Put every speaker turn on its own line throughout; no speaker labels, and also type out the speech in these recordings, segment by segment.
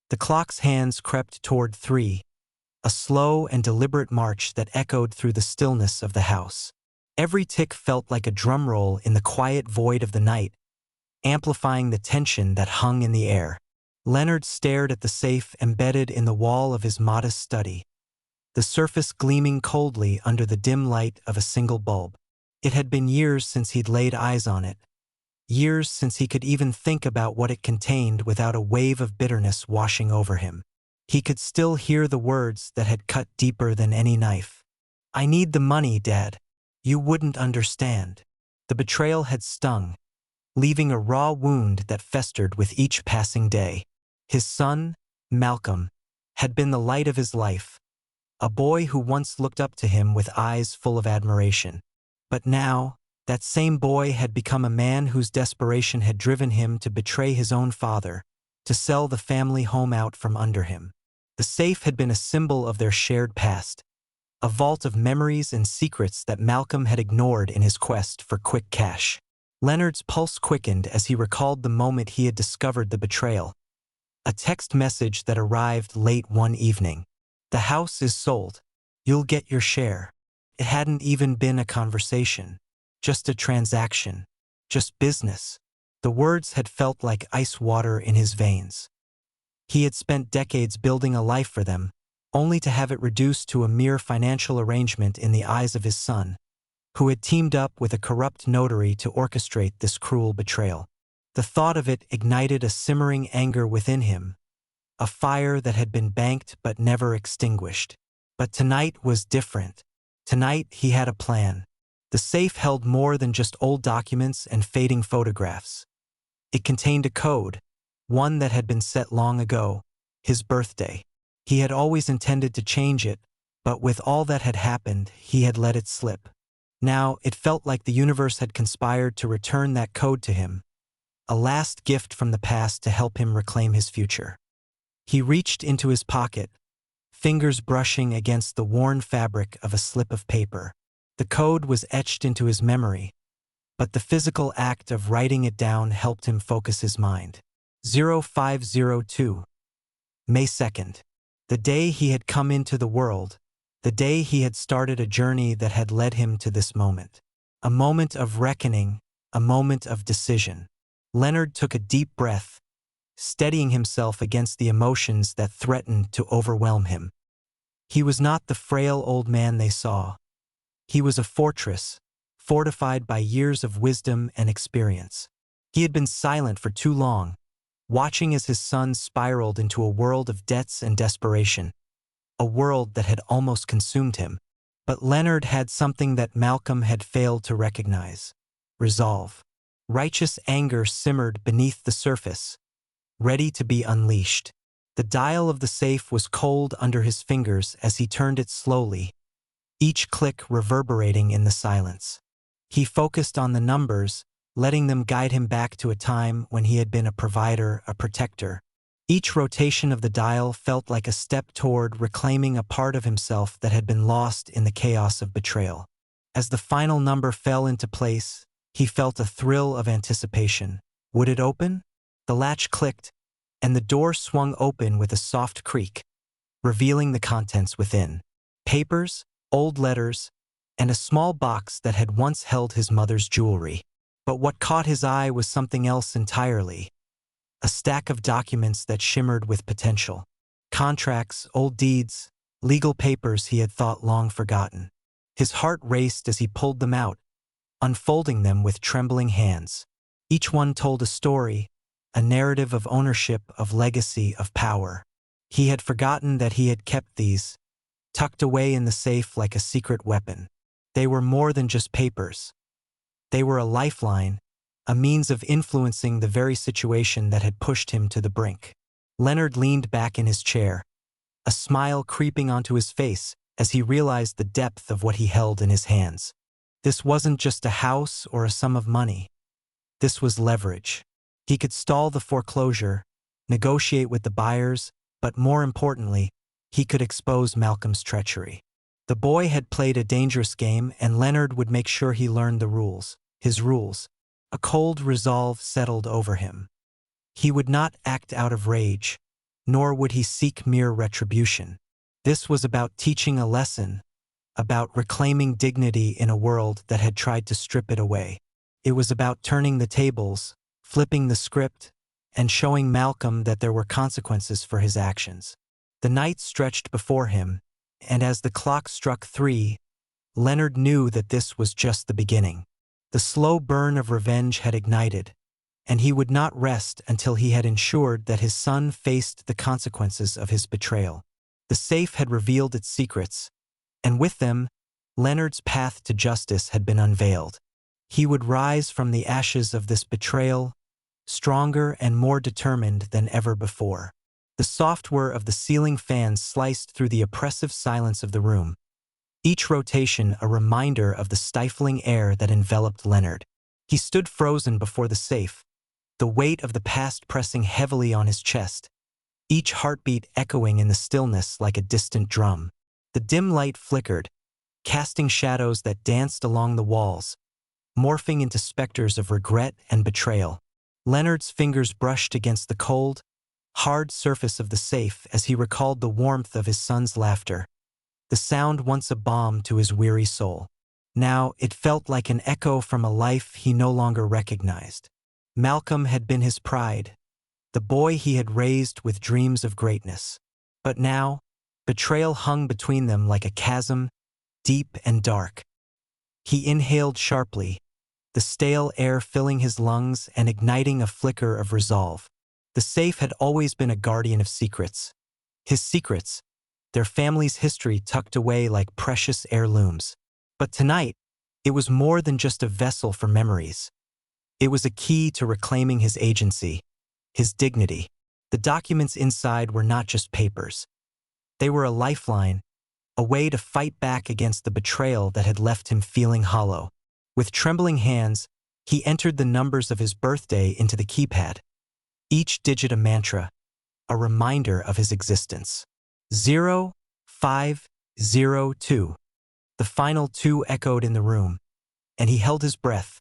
The clock's hands crept toward 3, a slow and deliberate march that echoed through the stillness of the house. Every tick felt like a drum roll in the quiet void of the night, amplifying the tension that hung in the air. Leonard stared at the safe embedded in the wall of his modest study, the surface gleaming coldly under the dim light of a single bulb. It had been years since he'd laid eyes on it, years since he could even think about what it contained without a wave of bitterness washing over him. He could still hear the words that had cut deeper than any knife. "I need the money, Dad. You wouldn't understand." The betrayal had stung, leaving a raw wound that festered with each passing day. His son, Malcolm, had been the light of his life, a boy who once looked up to him with eyes full of admiration. But now, that same boy had become a man whose desperation had driven him to betray his own father, to sell the family home out from under him. The safe had been a symbol of their shared past, a vault of memories and secrets that Malcolm had ignored in his quest for quick cash. Leonard's pulse quickened as he recalled the moment he had discovered the betrayal. A text message that arrived late one evening. "The house is sold. You'll get your share." It hadn't even been a conversation, just a transaction, just business. The words had felt like ice water in his veins. He had spent decades building a life for them, only to have it reduced to a mere financial arrangement in the eyes of his son, who had teamed up with a corrupt notary to orchestrate this cruel betrayal. The thought of it ignited a simmering anger within him, a fire that had been banked but never extinguished. But tonight was different. Tonight he had a plan. The safe held more than just old documents and fading photographs. It contained a code, one that had been set long ago, his birthday. He had always intended to change it, but with all that had happened, he had let it slip. Now, it felt like the universe had conspired to return that code to him, a last gift from the past to help him reclaim his future. He reached into his pocket, fingers brushing against the worn fabric of a slip of paper. The code was etched into his memory, but the physical act of writing it down helped him focus his mind. 0502. May 2nd. The day he had come into the world, the day he had started a journey that had led him to this moment. A moment of reckoning, a moment of decision. Leonard took a deep breath, steadying himself against the emotions that threatened to overwhelm him. He was not the frail old man they saw. He was a fortress, fortified by years of wisdom and experience. He had been silent for too long, watching as his son spiraled into a world of debts and desperation, a world that had almost consumed him. But Leonard had something that Malcolm had failed to recognize: resolve. Righteous anger simmered beneath the surface, ready to be unleashed. The dial of the safe was cold under his fingers as he turned it slowly, each click reverberating in the silence. He focused on the numbers, letting them guide him back to a time when he had been a provider, a protector. Each rotation of the dial felt like a step toward reclaiming a part of himself that had been lost in the chaos of betrayal. As the final number fell into place, he felt a thrill of anticipation. Would it open? The latch clicked, and the door swung open with a soft creak, revealing the contents within. Papers, old letters, and a small box that had once held his mother's jewelry. But what caught his eye was something else entirely. A stack of documents that shimmered with potential. Contracts, old deeds, legal papers he had thought long forgotten. His heart raced as he pulled them out, unfolding them with trembling hands. Each one told a story, a narrative of ownership, of legacy, of power. He had forgotten that he had kept these, tucked away in the safe like a secret weapon. They were more than just papers. They were a lifeline, a means of influencing the very situation that had pushed him to the brink. Leonard leaned back in his chair, a smile creeping onto his face as he realized the depth of what he held in his hands. This wasn't just a house or a sum of money. This was leverage. He could stall the foreclosure, negotiate with the buyers, but more importantly, he could expose Malcolm's treachery. The boy had played a dangerous game, and Leonard would make sure he learned the rules, his rules. A cold resolve settled over him. He would not act out of rage, nor would he seek mere retribution. This was about teaching a lesson, about reclaiming dignity in a world that had tried to strip it away. It was about turning the tables, flipping the script, and showing Malcolm that there were consequences for his actions. The night stretched before him, and as the clock struck 3, Leonard knew that this was just the beginning. The slow burn of revenge had ignited, and he would not rest until he had ensured that his son faced the consequences of his betrayal. The safe had revealed its secrets, and with them, Leonard's path to justice had been unveiled. He would rise from the ashes of this betrayal, stronger and more determined than ever before. The soft whir of the ceiling fans sliced through the oppressive silence of the room, each rotation a reminder of the stifling air that enveloped Leonard. He stood frozen before the safe, the weight of the past pressing heavily on his chest, each heartbeat echoing in the stillness like a distant drum. The dim light flickered, casting shadows that danced along the walls, morphing into specters of regret and betrayal. Leonard's fingers brushed against the cold, hard surface of the safe as he recalled the warmth of his son's laughter, the sound once a balm to his weary soul. Now it felt like an echo from a life he no longer recognized. Malcolm had been his pride, the boy he had raised with dreams of greatness. But now, betrayal hung between them like a chasm, deep and dark. He inhaled sharply, the stale air filling his lungs and igniting a flicker of resolve. The safe had always been a guardian of secrets. His secrets, their family's history tucked away like precious heirlooms. But tonight, it was more than just a vessel for memories. It was a key to reclaiming his agency, his dignity. The documents inside were not just papers. They were a lifeline, a way to fight back against the betrayal that had left him feeling hollow. With trembling hands, he entered the numbers of his birthday into the keypad, each digit a mantra, a reminder of his existence. 0502. The final 2 echoed in the room, and he held his breath,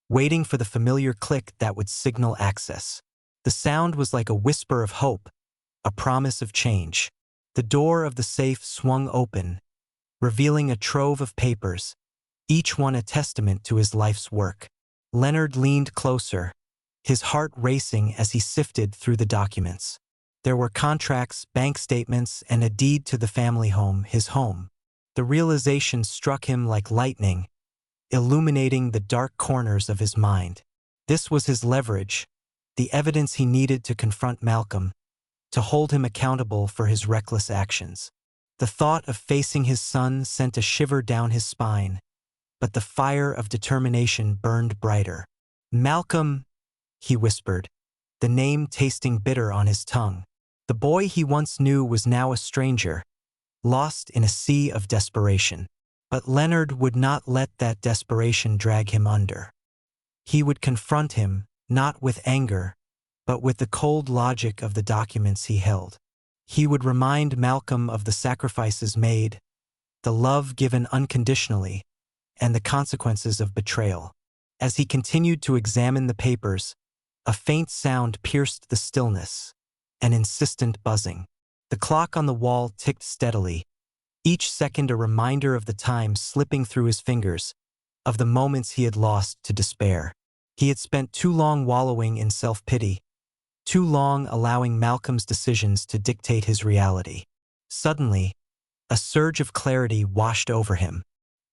waiting for the familiar click that would signal access. The sound was like a whisper of hope, a promise of change. The door of the safe swung open, revealing a trove of papers, each one a testament to his life's work. Leonard leaned closer, his heart racing as he sifted through the documents. There were contracts, bank statements, and a deed to the family home, his home. The realization struck him like lightning, illuminating the dark corners of his mind. This was his leverage, the evidence he needed to confront Malcolm, to hold him accountable for his reckless actions. The thought of facing his son sent a shiver down his spine, but the fire of determination burned brighter. "Malcolm," he whispered, the name tasting bitter on his tongue. The boy he once knew was now a stranger, lost in a sea of desperation. But Leonard would not let that desperation drag him under. He would confront him, not with anger, but with the cold logic of the documents he held. He would remind Malcolm of the sacrifices made, the love given unconditionally, and the consequences of betrayal. As he continued to examine the papers, a faint sound pierced the stillness, an insistent buzzing. The clock on the wall ticked steadily, each second a reminder of the time slipping through his fingers, of the moments he had lost to despair. He had spent too long wallowing in self-pity, too long allowing Malcolm's decisions to dictate his reality. Suddenly, a surge of clarity washed over him.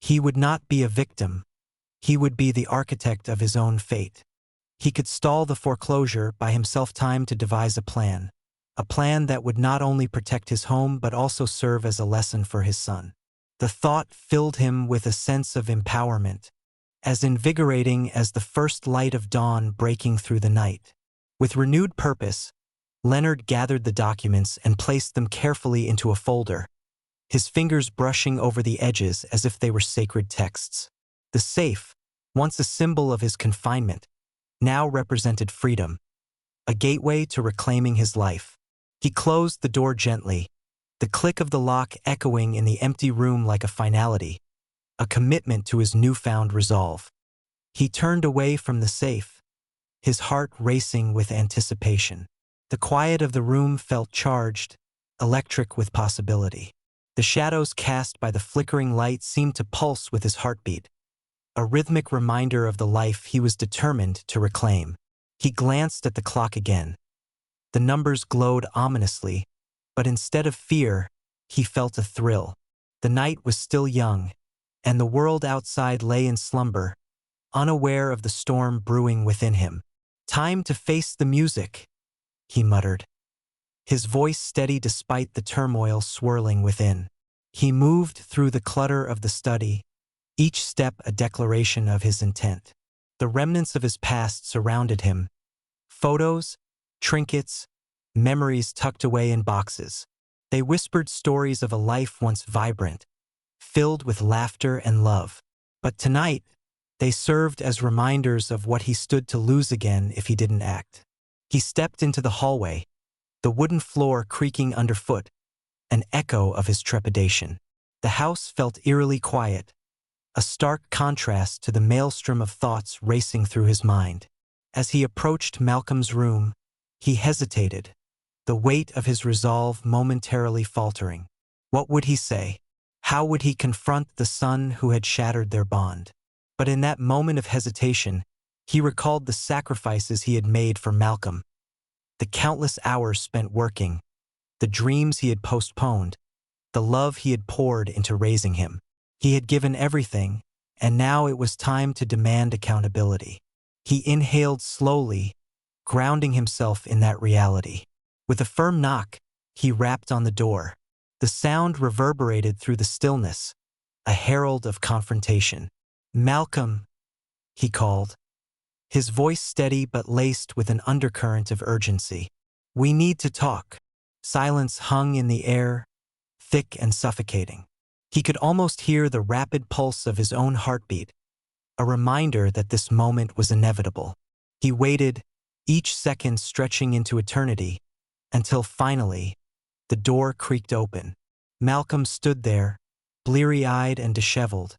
He would not be a victim. He would be the architect of his own fate. He could stall the foreclosure, buy himself time to devise a plan that would not only protect his home but also serve as a lesson for his son. The thought filled him with a sense of empowerment, as invigorating as the first light of dawn breaking through the night. With renewed purpose, Leonard gathered the documents and placed them carefully into a folder, his fingers brushing over the edges as if they were sacred texts. The safe, once a symbol of his confinement, now represented freedom, a gateway to reclaiming his life. He closed the door gently, the click of the lock echoing in the empty room like a finality, a commitment to his newfound resolve. He turned away from the safe, his heart racing with anticipation. The quiet of the room felt charged, electric with possibility. The shadows cast by the flickering light seemed to pulse with his heartbeat, a rhythmic reminder of the life he was determined to reclaim. He glanced at the clock again. The numbers glowed ominously, but instead of fear, he felt a thrill. The night was still young, and the world outside lay in slumber, unaware of the storm brewing within him. "Time to face the music," he muttered, his voice steady despite the turmoil swirling within. He moved through the clutter of the study, each step a declaration of his intent. The remnants of his past surrounded him, photos, trinkets, memories tucked away in boxes. They whispered stories of a life once vibrant, filled with laughter and love. But tonight, they served as reminders of what he stood to lose again if he didn't act. He stepped into the hallway, the wooden floor creaking underfoot, an echo of his trepidation. The house felt eerily quiet, a stark contrast to the maelstrom of thoughts racing through his mind. As he approached Malcolm's room, he hesitated, the weight of his resolve momentarily faltering. What would he say? How would he confront the son who had shattered their bond? But in that moment of hesitation, he recalled the sacrifices he had made for Malcolm, the countless hours spent working, the dreams he had postponed, the love he had poured into raising him. He had given everything, and now it was time to demand accountability. He inhaled slowly, grounding himself in that reality. With a firm knock, he rapped on the door. The sound reverberated through the stillness, a herald of confrontation. "Malcolm," he called, his voice steady but laced with an undercurrent of urgency. "We need to talk." Silence hung in the air, thick and suffocating. He could almost hear the rapid pulse of his own heartbeat, a reminder that this moment was inevitable. He waited, each second stretching into eternity, until finally, the door creaked open. Malcolm stood there, bleary-eyed and disheveled,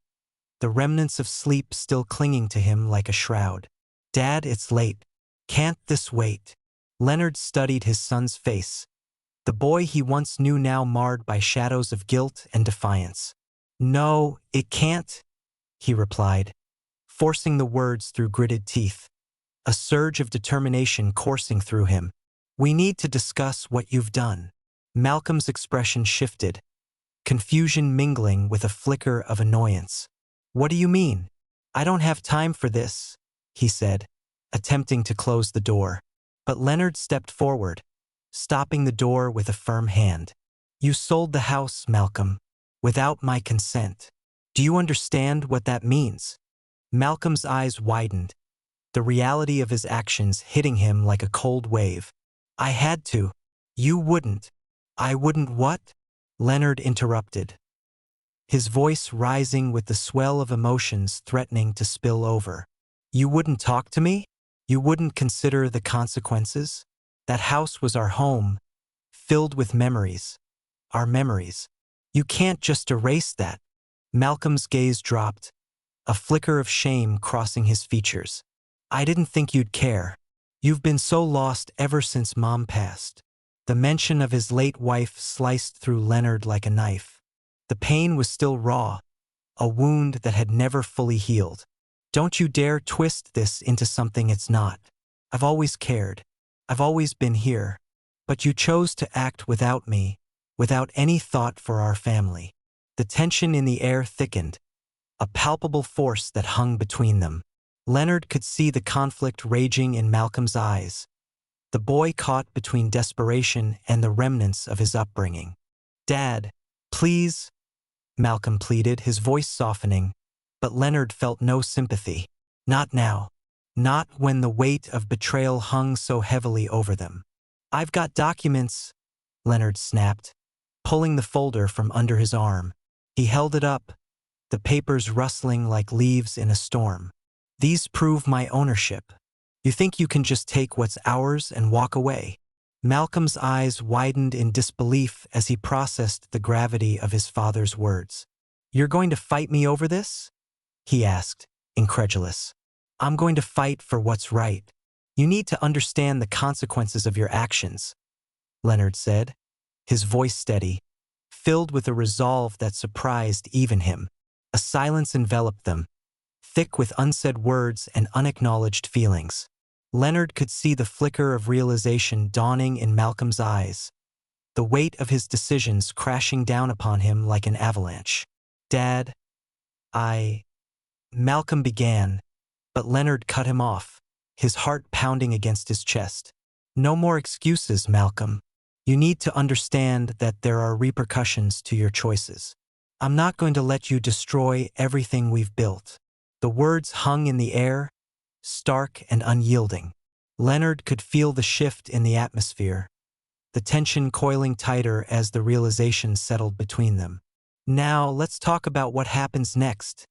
the remnants of sleep still clinging to him like a shroud. "Dad, it's late. Can't this wait?" Leonard studied his son's face, the boy he once knew now marred by shadows of guilt and defiance. "No, it can't," he replied, forcing the words through gritted teeth, a surge of determination coursing through him. "We need to discuss what you've done." Malcolm's expression shifted, confusion mingling with a flicker of annoyance. "What do you mean? I don't have time for this," he said, attempting to close the door. But Leonard stepped forward, stopping the door with a firm hand. "You sold the house, Malcolm, without my consent. Do you understand what that means?" Malcolm's eyes widened, the reality of his actions hitting him like a cold wave. "I had to." "You wouldn't." "I wouldn't what?" Leonard interrupted, his voice rising with the swell of emotions threatening to spill over. "You wouldn't talk to me? You wouldn't consider the consequences? That house was our home, filled with memories. Our memories. You can't just erase that." Malcolm's gaze dropped, a flicker of shame crossing his features. "I didn't think you'd care. You've been so lost ever since Mom passed." The mention of his late wife sliced through Leonard like a knife. The pain was still raw, a wound that had never fully healed. "Don't you dare twist this into something it's not. I've always cared. I've always been here. But you chose to act without me, without any thought for our family." The tension in the air thickened, a palpable force that hung between them. Leonard could see the conflict raging in Malcolm's eyes, the boy caught between desperation and the remnants of his upbringing. "Dad, please," Malcolm pleaded, his voice softening, but Leonard felt no sympathy. Not now. Not when the weight of betrayal hung so heavily over them. "I've got documents," Leonard snapped, pulling the folder from under his arm. He held it up, the papers rustling like leaves in a storm. "These prove my ownership. You think you can just take what's ours and walk away?" Malcolm's eyes widened in disbelief as he processed the gravity of his father's words. "You're going to fight me over this?" he asked, incredulous. "I'm going to fight for what's right." You need to understand the consequences of your actions, Leonard said, his voice steady, filled with a resolve that surprised even him. A silence enveloped them, thick with unsaid words and unacknowledged feelings. Leonard could see the flicker of realization dawning in Malcolm's eyes, the weight of his decisions crashing down upon him like an avalanche. "Dad, Malcolm began, but Leonard cut him off, his heart pounding against his chest. "No more excuses, Malcolm. You need to understand that there are repercussions to your choices. I'm not going to let you destroy everything we've built." The words hung in the air, stark and unyielding. Leonard could feel the shift in the atmosphere, the tension coiling tighter as the realization settled between them. "Now let's talk about what happens next,"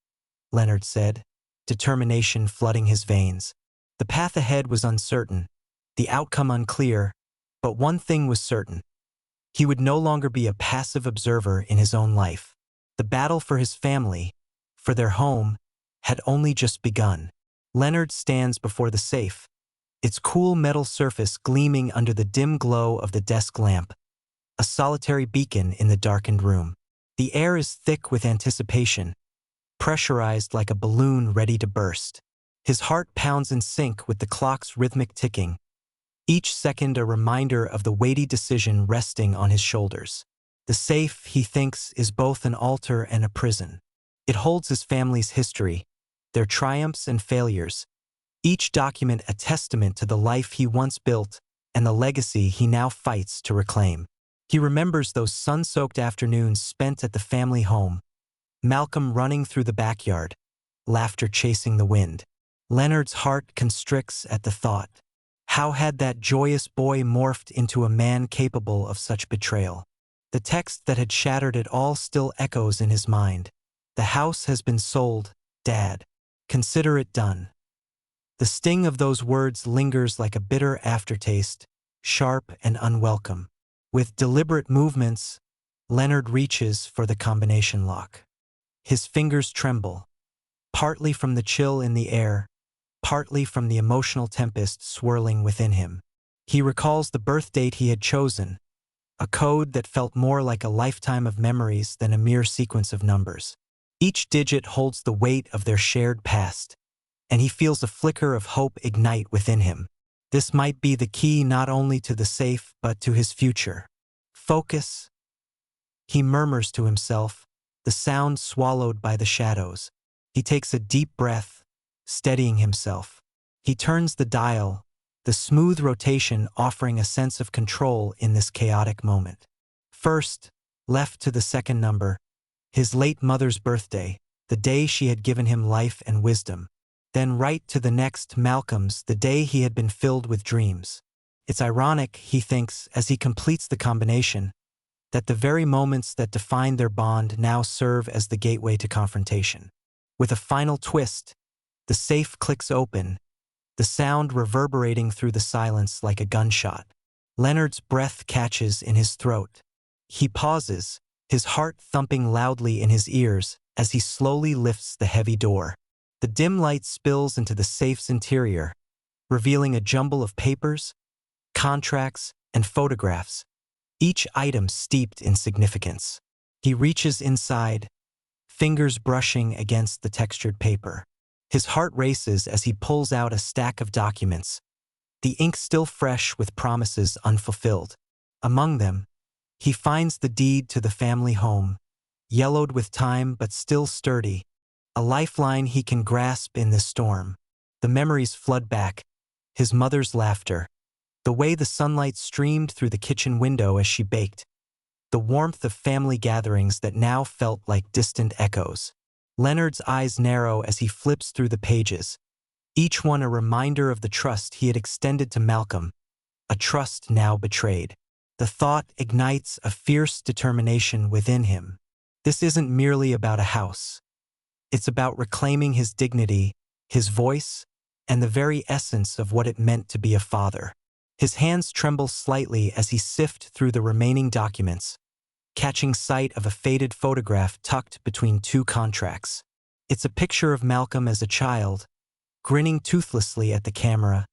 Leonard said, determination flooding his veins. The path ahead was uncertain, the outcome unclear, but one thing was certain. He would no longer be a passive observer in his own life. The battle for his family, for their home, had only just begun. Leonard stands before the safe, its cool metal surface gleaming under the dim glow of the desk lamp, a solitary beacon in the darkened room. The air is thick with anticipation, pressurized like a balloon ready to burst. His heart pounds in sync with the clock's rhythmic ticking, each second a reminder of the weighty decision resting on his shoulders. The safe, he thinks, is both an altar and a prison. It holds his family's history, their triumphs and failures, each document a testament to the life he once built and the legacy he now fights to reclaim. He remembers those sun-soaked afternoons spent at the family home, Malcolm running through the backyard, laughter chasing the wind. Leonard's heart constricts at the thought. How had that joyous boy morphed into a man capable of such betrayal? The text that had shattered it all still echoes in his mind. "The house has been sold, Dad. Consider it done." The sting of those words lingers like a bitter aftertaste, sharp and unwelcome. With deliberate movements, Leonard reaches for the combination lock. His fingers tremble, partly from the chill in the air, partly from the emotional tempest swirling within him. He recalls the birth date he had chosen, a code that felt more like a lifetime of memories than a mere sequence of numbers. Each digit holds the weight of their shared past, and he feels a flicker of hope ignite within him. This might be the key not only to the safe but to his future. "Focus," he murmurs to himself, the sound swallowed by the shadows. He takes a deep breath, steadying himself. He turns the dial, the smooth rotation offering a sense of control in this chaotic moment. First, left to the second number, his late mother's birthday, the day she had given him life and wisdom. Then right to the next, Malcolm's, the day he had been filled with dreams. It's ironic, he thinks, as he completes the combination, that the very moments that define their bond now serve as the gateway to confrontation. With a final twist, the safe clicks open, the sound reverberating through the silence like a gunshot. Leonard's breath catches in his throat. He pauses, his heart thumping loudly in his ears as he slowly lifts the heavy door. The dim light spills into the safe's interior, revealing a jumble of papers, contracts, and photographs, each item steeped in significance. He reaches inside, fingers brushing against the textured paper. His heart races as he pulls out a stack of documents, the ink still fresh with promises unfulfilled. Among them, he finds the deed to the family home, yellowed with time but still sturdy, a lifeline he can grasp in this storm. The memories flood back, his mother's laughter, the way the sunlight streamed through the kitchen window as she baked, the warmth of family gatherings that now felt like distant echoes. Leonard's eyes narrow as he flips through the pages, each one a reminder of the trust he had extended to Malcolm, a trust now betrayed. The thought ignites a fierce determination within him. This isn't merely about a house. It's about reclaiming his dignity, his voice, and the very essence of what it meant to be a father. His hands tremble slightly as he sifts through the remaining documents, catching sight of a faded photograph tucked between two contracts. It's a picture of Malcolm as a child, grinning toothlessly at the camera,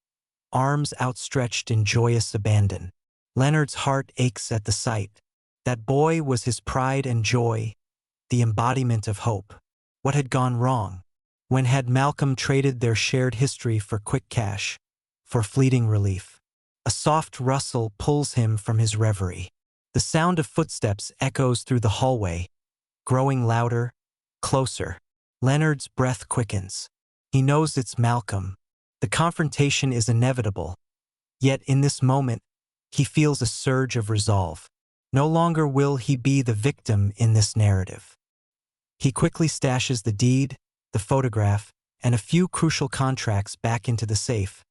arms outstretched in joyous abandon. Leonard's heart aches at the sight. That boy was his pride and joy, the embodiment of hope. What had gone wrong? When had Malcolm traded their shared history for quick cash, for fleeting relief? A soft rustle pulls him from his reverie. The sound of footsteps echoes through the hallway, growing louder, closer. Leonard's breath quickens. He knows it's Malcolm. The confrontation is inevitable. Yet in this moment, he feels a surge of resolve. No longer will he be the victim in this narrative. He quickly stashes the deed, the photograph, and a few crucial contracts back into the safe,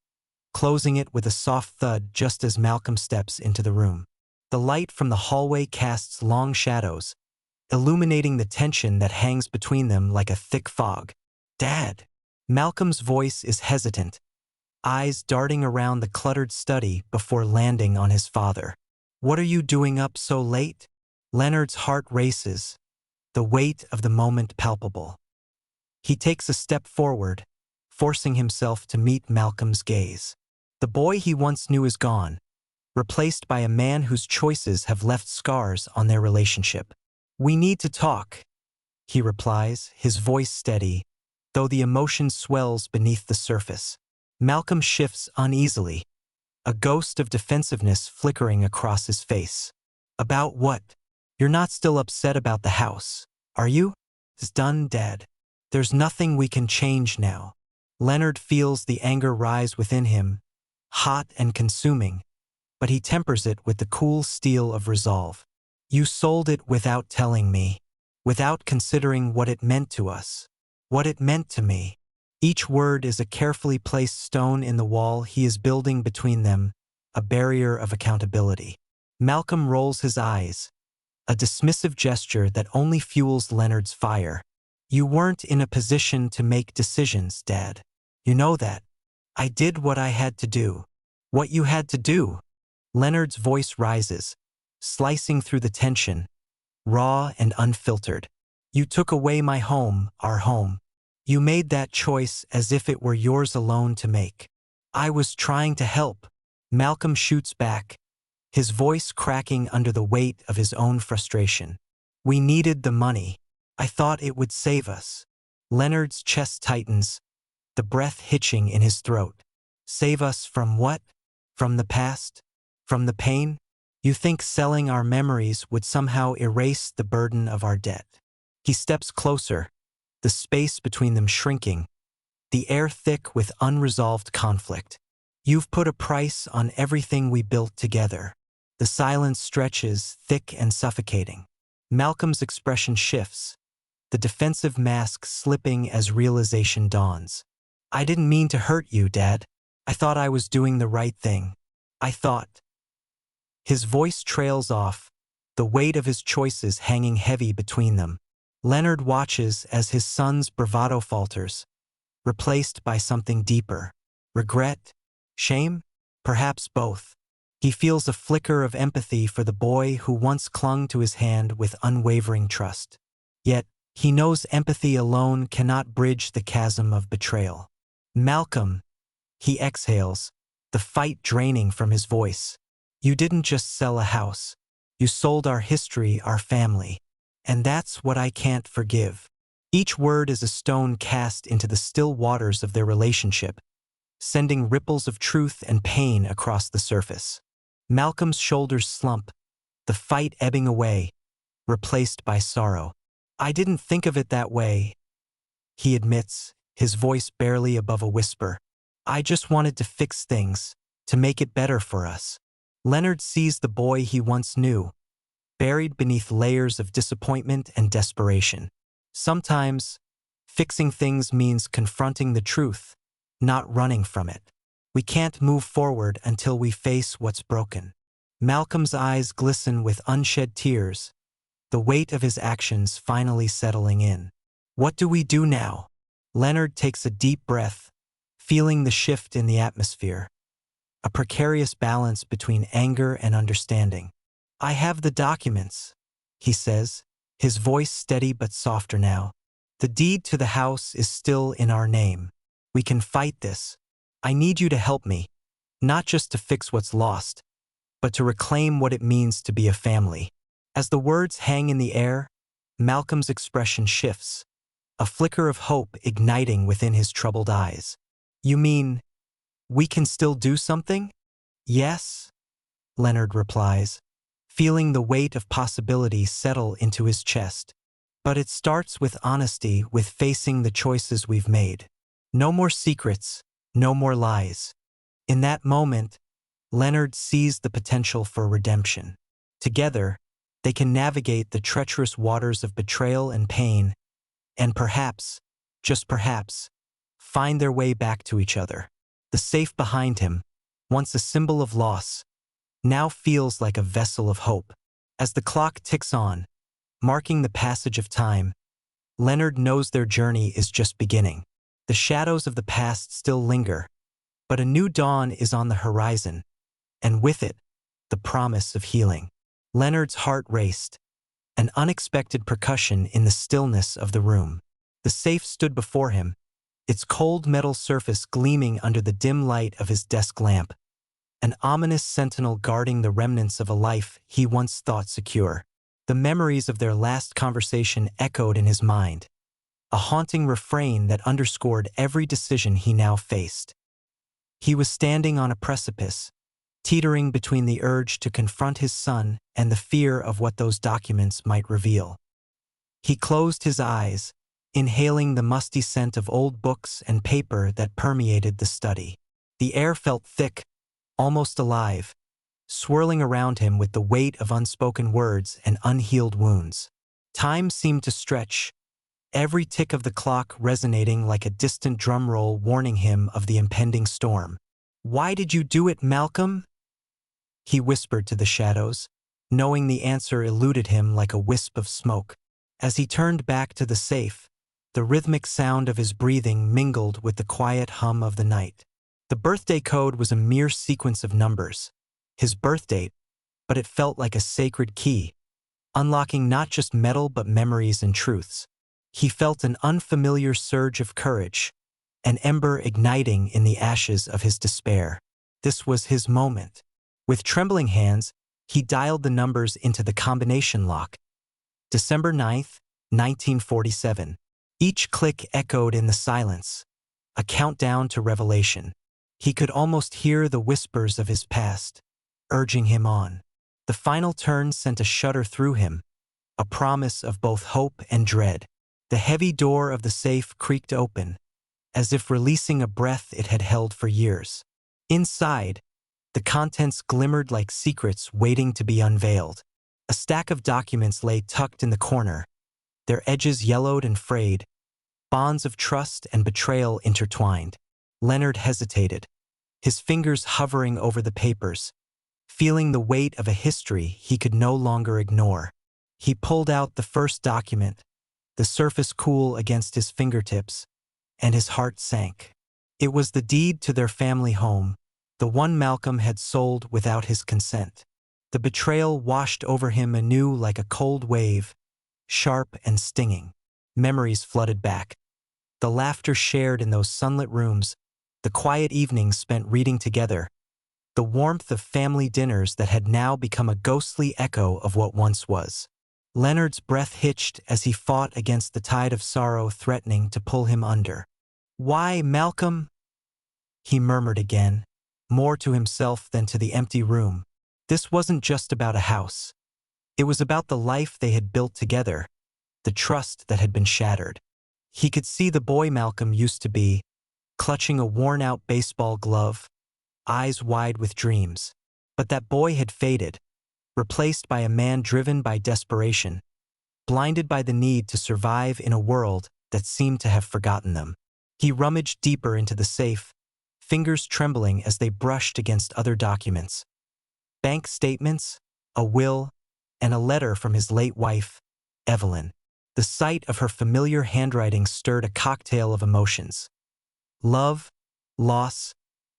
closing it with a soft thud just as Malcolm steps into the room. The light from the hallway casts long shadows, illuminating the tension that hangs between them like a thick fog. "Dad!" Malcolm's voice is hesitant, eyes darting around the cluttered study before landing on his father. "What are you doing up so late?" Leonard's heart races, the weight of the moment palpable. He takes a step forward, forcing himself to meet Malcolm's gaze. The boy he once knew is gone, replaced by a man whose choices have left scars on their relationship. "We need to talk," he replies, his voice steady, though the emotion swells beneath the surface. Malcolm shifts uneasily, a ghost of defensiveness flickering across his face. "About what? You're not still upset about the house, are you?" "It's done, Dad. There's nothing we can change now." Leonard feels the anger rise within him, hot and consuming, but he tempers it with the cool steel of resolve. "You sold it without telling me, without considering what it meant to us, what it meant to me." Each word is a carefully placed stone in the wall he is building between them, a barrier of accountability. Malcolm rolls his eyes, a dismissive gesture that only fuels Leonard's fire. "You weren't in a position to make decisions, Dad. You know that. I did what I had to do." "What you had to do?" Leonard's voice rises, slicing through the tension, raw and unfiltered. "You took away my home, our home. You made that choice as if it were yours alone to make." "I was trying to help." Malcolm shoots back, his voice cracking under the weight of his own frustration. "We needed the money. I thought it would save us." Leonard's chest tightens, the breath hitching in his throat. "Save us from what? From the past? From the pain? You think selling our memories would somehow erase the burden of our debt?" He steps closer, the space between them shrinking, the air thick with unresolved conflict. "You've put a price on everything we built together." The silence stretches, thick and suffocating. Malcolm's expression shifts, the defensive mask slipping as realization dawns. "I didn't mean to hurt you, Dad. I thought I was doing the right thing. I thought." His voice trails off, the weight of his choices hanging heavy between them. Leonard watches as his son's bravado falters, replaced by something deeper. Regret? Shame? Perhaps both. He feels a flicker of empathy for the boy who once clung to his hand with unwavering trust. Yet, he knows empathy alone cannot bridge the chasm of betrayal. "Malcolm," he exhales, the fight draining from his voice. "You didn't just sell a house. You sold our history, our family. And that's what I can't forgive." Each word is a stone cast into the still waters of their relationship, sending ripples of truth and pain across the surface. Malcolm's shoulders slump, the fight ebbing away, replaced by sorrow. "I didn't think of it that way," he admits, his voice barely above a whisper. "I just wanted to fix things, to make it better for us." Leonard sees the boy he once knew, buried beneath layers of disappointment and desperation. Sometimes, fixing things means confronting the truth, not running from it. We can't move forward until we face what's broken. Malcolm's eyes glisten with unshed tears, the weight of his actions finally settling in. "What do we do now?" Leonard takes a deep breath, feeling the shift in the atmosphere, a precarious balance between anger and understanding. "I have the documents," he says, his voice steady but softer now. "The deed to the house is still in our name. We can fight this. I need you to help me. not just to fix what's lost, but to reclaim what it means to be a family. As the words hang in the air, Malcolm's expression shifts, a flicker of hope igniting within his troubled eyes. "You mean, we can still do something?" "Yes," Leonard replies, feeling the weight of possibility settle into his chest. "But it starts with honesty, with facing the choices we've made. No more secrets, no more lies." In that moment, Leonard sees the potential for redemption. Together, they can navigate the treacherous waters of betrayal and pain, and perhaps, just perhaps, find their way back to each other. The safe behind him, once a symbol of loss, now feels like a vessel of hope. As the clock ticks on, marking the passage of time, Leonard knows their journey is just beginning. The shadows of the past still linger, but a new dawn is on the horizon, and with it, the promise of healing. Leonard's heart raced, an unexpected percussion in the stillness of the room. The safe stood before him, its cold metal surface gleaming under the dim light of his desk lamp, an ominous sentinel guarding the remnants of a life he once thought secure. The memories of their last conversation echoed in his mind, a haunting refrain that underscored every decision he now faced. He was standing on a precipice, teetering between the urge to confront his son and the fear of what those documents might reveal. He closed his eyes, inhaling the musty scent of old books and paper that permeated the study. The air felt thick, almost alive, swirling around him with the weight of unspoken words and unhealed wounds. Time seemed to stretch, every tick of the clock resonating like a distant drum roll warning him of the impending storm. "Why did you do it, Malcolm?" he whispered to the shadows, knowing the answer eluded him like a wisp of smoke. As he turned back to the safe, the rhythmic sound of his breathing mingled with the quiet hum of the night. The birthday code was a mere sequence of numbers, his birth date, but it felt like a sacred key, unlocking not just metal but memories and truths. He felt an unfamiliar surge of courage, an ember igniting in the ashes of his despair. This was his moment. With trembling hands, he dialed the numbers into the combination lock. December 9th, 1947. Each click echoed in the silence, a countdown to revelation. He could almost hear the whispers of his past, urging him on. The final turn sent a shudder through him, a promise of both hope and dread. The heavy door of the safe creaked open, as if releasing a breath it had held for years. Inside, the contents glimmered like secrets waiting to be unveiled. A stack of documents lay tucked in the corner, their edges yellowed and frayed, bonds of trust and betrayal intertwined. Leonard hesitated, his fingers hovering over the papers, feeling the weight of a history he could no longer ignore. He pulled out the first document, the surface cool against his fingertips, and his heart sank. It was the deed to their family home, the one Malcolm had sold without his consent. The betrayal washed over him anew like a cold wave, sharp and stinging. Memories flooded back. The laughter shared in those sunlit rooms, the quiet evenings spent reading together, the warmth of family dinners that had now become a ghostly echo of what once was. Leonard's breath hitched as he fought against the tide of sorrow threatening to pull him under. "Why, Malcolm?" he murmured again, more to himself than to the empty room. This wasn't just about a house. It was about the life they had built together, the trust that had been shattered. He could see the boy Malcolm used to be, clutching a worn-out baseball glove, eyes wide with dreams. But that boy had faded, replaced by a man driven by desperation, blinded by the need to survive in a world that seemed to have forgotten them. He rummaged deeper into the safe, fingers trembling as they brushed against other documents. Bank statements, a will, and a letter from his late wife, Evelyn. The sight of her familiar handwriting stirred a cocktail of emotions. Love, loss,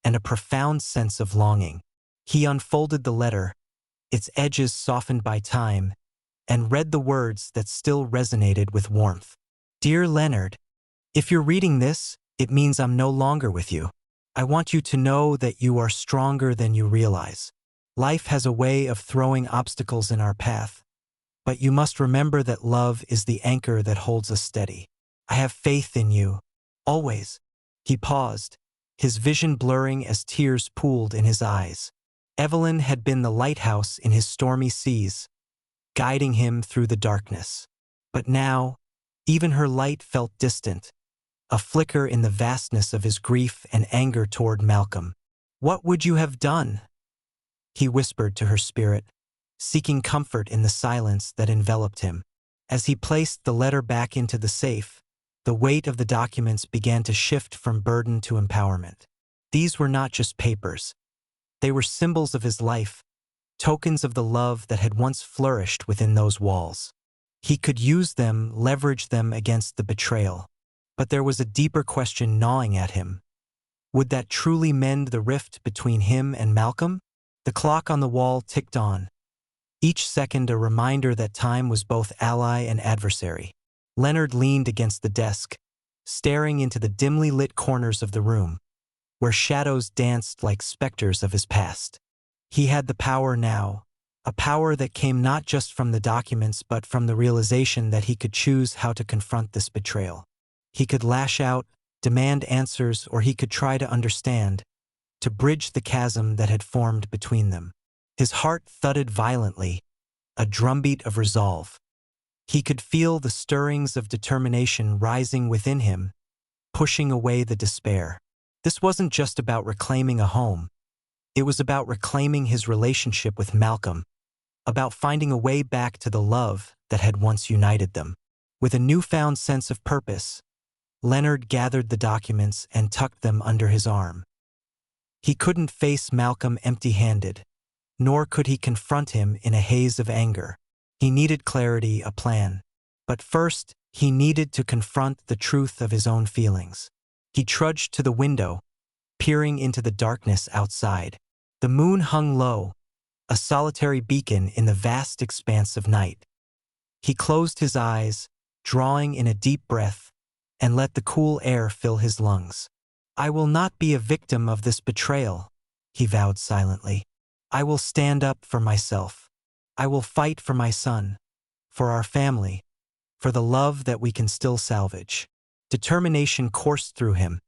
and a profound sense of longing. He unfolded the letter, its edges softened by time, and read the words that still resonated with warmth. "Dear Leonard, if you're reading this, it means I'm no longer with you. I want you to know that you are stronger than you realize. Life has a way of throwing obstacles in our path, but you must remember that love is the anchor that holds us steady. I have faith in you. Always." He paused, his vision blurring as tears pooled in his eyes. Evelyn had been the lighthouse in his stormy seas, guiding him through the darkness. But now, even her light felt distant, a flicker in the vastness of his grief and anger toward Malcolm. "What would you have done?" he whispered to her spirit, seeking comfort in the silence that enveloped him. As he placed the letter back into the safe, the weight of the documents began to shift from burden to empowerment. These were not just papers. They were symbols of his life, tokens of the love that had once flourished within those walls. He could use them, leverage them against the betrayal. But there was a deeper question gnawing at him. Would that truly mend the rift between him and Malcolm? The clock on the wall ticked on, each second a reminder that time was both ally and adversary. Leonard leaned against the desk, staring into the dimly lit corners of the room, where shadows danced like specters of his past. He had the power now, a power that came not just from the documents but from the realization that he could choose how to confront this betrayal. He could lash out, demand answers, or he could try to understand, to bridge the chasm that had formed between them. His heart thudded violently, a drumbeat of resolve. He could feel the stirrings of determination rising within him, pushing away the despair. This wasn't just about reclaiming a home. It was about reclaiming his relationship with Malcolm, about finding a way back to the love that had once united them. With a newfound sense of purpose, Leonard gathered the documents and tucked them under his arm. He couldn't face Malcolm empty-handed, nor could he confront him in a haze of anger. He needed clarity, a plan. But first, he needed to confront the truth of his own feelings. He trudged to the window, peering into the darkness outside. The moon hung low, a solitary beacon in the vast expanse of night. He closed his eyes, drawing in a deep breath, and let the cool air fill his lungs. "I will not be a victim of this betrayal," he vowed silently. "I will stand up for myself. I will fight for my son, for our family, for the love that we can still salvage." Determination coursed through him,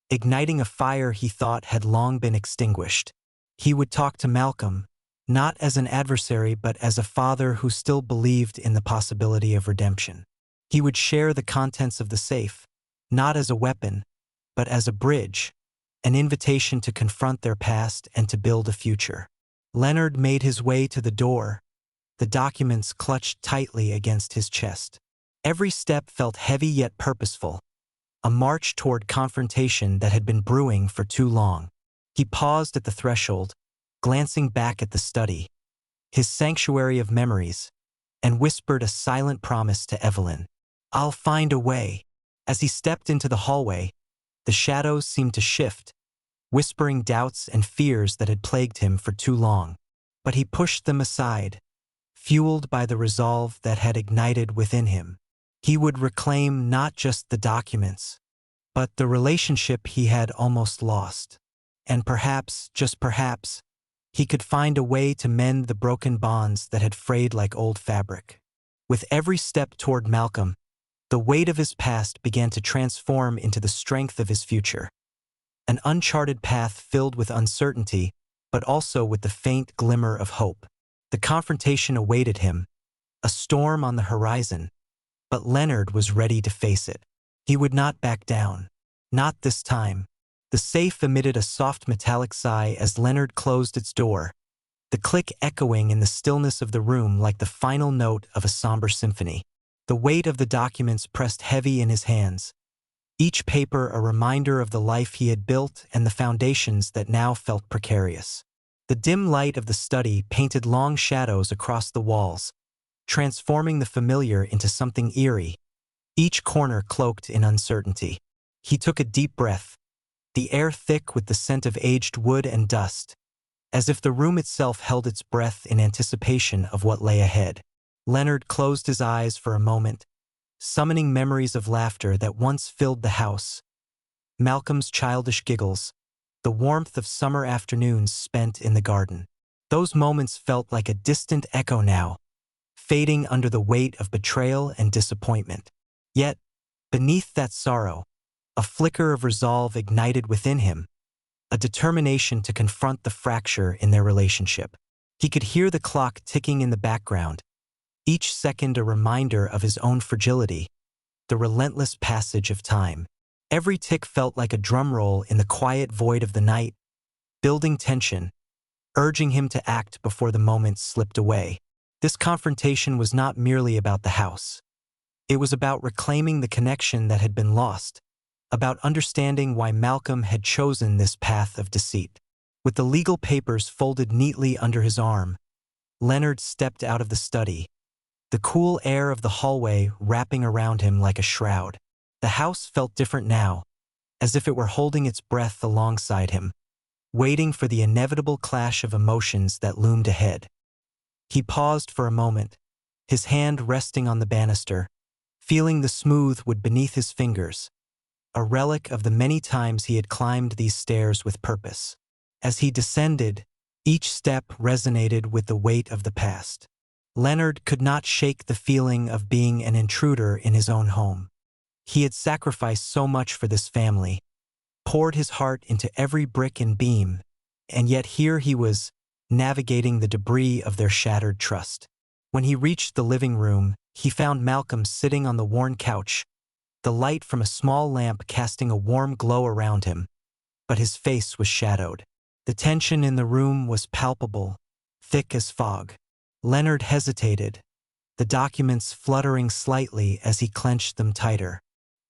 igniting a fire he thought had long been extinguished. He would talk to Malcolm, not as an adversary but as a father who still believed in the possibility of redemption. He would share the contents of the safe, not as a weapon, but as a bridge, an invitation to confront their past and to build a future. Leonard made his way to the door, the documents clutched tightly against his chest. Every step felt heavy yet purposeful, a march toward confrontation that had been brewing for too long. He paused at the threshold, glancing back at the study, his sanctuary of memories, and whispered a silent promise to Evelyn. "I'll find a way." As he stepped into the hallway, the shadows seemed to shift, whispering doubts and fears that had plagued him for too long. But he pushed them aside, fueled by the resolve that had ignited within him. He would reclaim not just the documents, but the relationship he had almost lost. And perhaps, just perhaps, he could find a way to mend the broken bonds that had frayed like old fabric. With every step toward Malcolm, the weight of his past began to transform into the strength of his future. An uncharted path filled with uncertainty, but also with the faint glimmer of hope. The confrontation awaited him, a storm on the horizon, but Leonard was ready to face it. He would not back down. Not this time. The safe emitted a soft metallic sigh as Leonard closed its door, the click echoing in the stillness of the room like the final note of a somber symphony. The weight of the documents pressed heavy in his hands, each paper a reminder of the life he had built and the foundations that now felt precarious. The dim light of the study painted long shadows across the walls, transforming the familiar into something eerie, each corner cloaked in uncertainty. He took a deep breath, the air thick with the scent of aged wood and dust, as if the room itself held its breath in anticipation of what lay ahead. Leonard closed his eyes for a moment, summoning memories of laughter that once filled the house. Malcolm's childish giggles, the warmth of summer afternoons spent in the garden. Those moments felt like a distant echo now, fading under the weight of betrayal and disappointment. Yet, beneath that sorrow, a flicker of resolve ignited within him, a determination to confront the fracture in their relationship. He could hear the clock ticking in the background, each second a reminder of his own fragility, the relentless passage of time. Every tick felt like a drum roll in the quiet void of the night, building tension, urging him to act before the moment slipped away. This confrontation was not merely about the house. It was about reclaiming the connection that had been lost, about understanding why Malcolm had chosen this path of deceit. With the legal papers folded neatly under his arm, Leonard stepped out of the study, the cool air of the hallway wrapping around him like a shroud. The house felt different now, as if it were holding its breath alongside him, waiting for the inevitable clash of emotions that loomed ahead. He paused for a moment, his hand resting on the banister, feeling the smooth wood beneath his fingers, a relic of the many times he had climbed these stairs with purpose. As he descended, each step resonated with the weight of the past. Leonard could not shake the feeling of being an intruder in his own home. He had sacrificed so much for this family, poured his heart into every brick and beam, and yet here he was, navigating the debris of their shattered trust. When he reached the living room, he found Malcolm sitting on the worn couch, the light from a small lamp casting a warm glow around him, but his face was shadowed. The tension in the room was palpable, thick as fog. Leonard hesitated, the documents fluttering slightly as he clenched them tighter.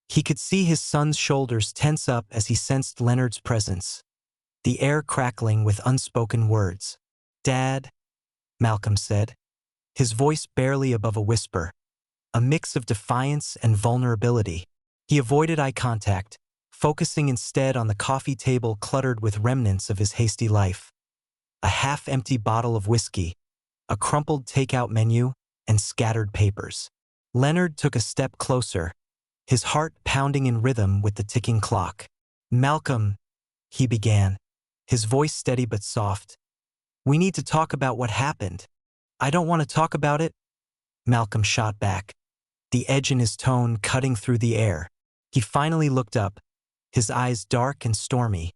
He could see his son's shoulders tense up as he sensed Leonard's presence, the air crackling with unspoken words. "Dad," Malcolm said, his voice barely above a whisper, a mix of defiance and vulnerability. He avoided eye contact, focusing instead on the coffee table cluttered with remnants of his hasty life. A half-empty bottle of whiskey, a crumpled takeout menu, and scattered papers. Leonard took a step closer, his heart pounding in rhythm with the ticking clock. "Malcolm," he began, his voice steady but soft, "we need to talk about what happened." "I don't want to talk about it," Malcolm shot back, the edge in his tone cutting through the air. He finally looked up, his eyes dark and stormy,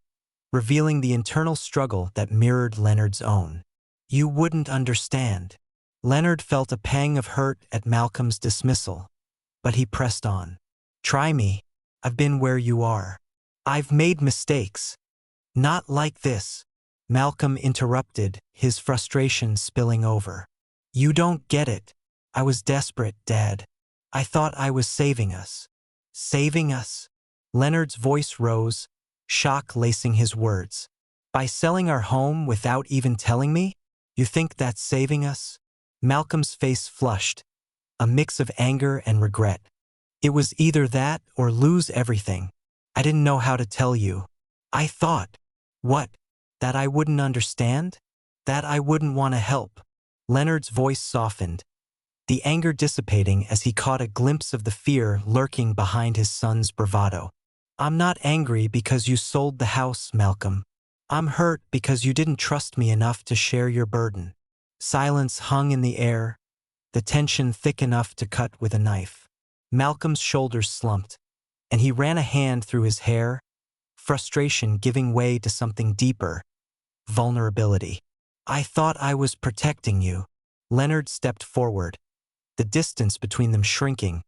revealing the internal struggle that mirrored Leonard's own. "You wouldn't understand." Leonard felt a pang of hurt at Malcolm's dismissal, but he pressed on. "Try me. I've been where you are. I've made mistakes. Not like this," Malcolm interrupted, his frustration spilling over. "You don't get it. I was desperate, Dad. I thought I was saving us." "Saving us?" Leonard's voice rose, shock lacing his words. "By selling our home without even telling me? You think that's saving us?" Malcolm's face flushed, a mix of anger and regret. "It was either that or lose everything. I didn't know how to tell you. I thought." "What? That I wouldn't understand? That I wouldn't want to help?" Leonard's voice softened, the anger dissipating as he caught a glimpse of the fear lurking behind his son's bravado. "I'm not angry because you sold the house, Malcolm. I'm hurt because you didn't trust me enough to share your burden." Silence hung in the air, the tension thick enough to cut with a knife. Malcolm's shoulders slumped, and he ran a hand through his hair, frustration giving way to something deeper, vulnerability. "I thought I was protecting you." Leonard stepped forward, the distance between them shrinking,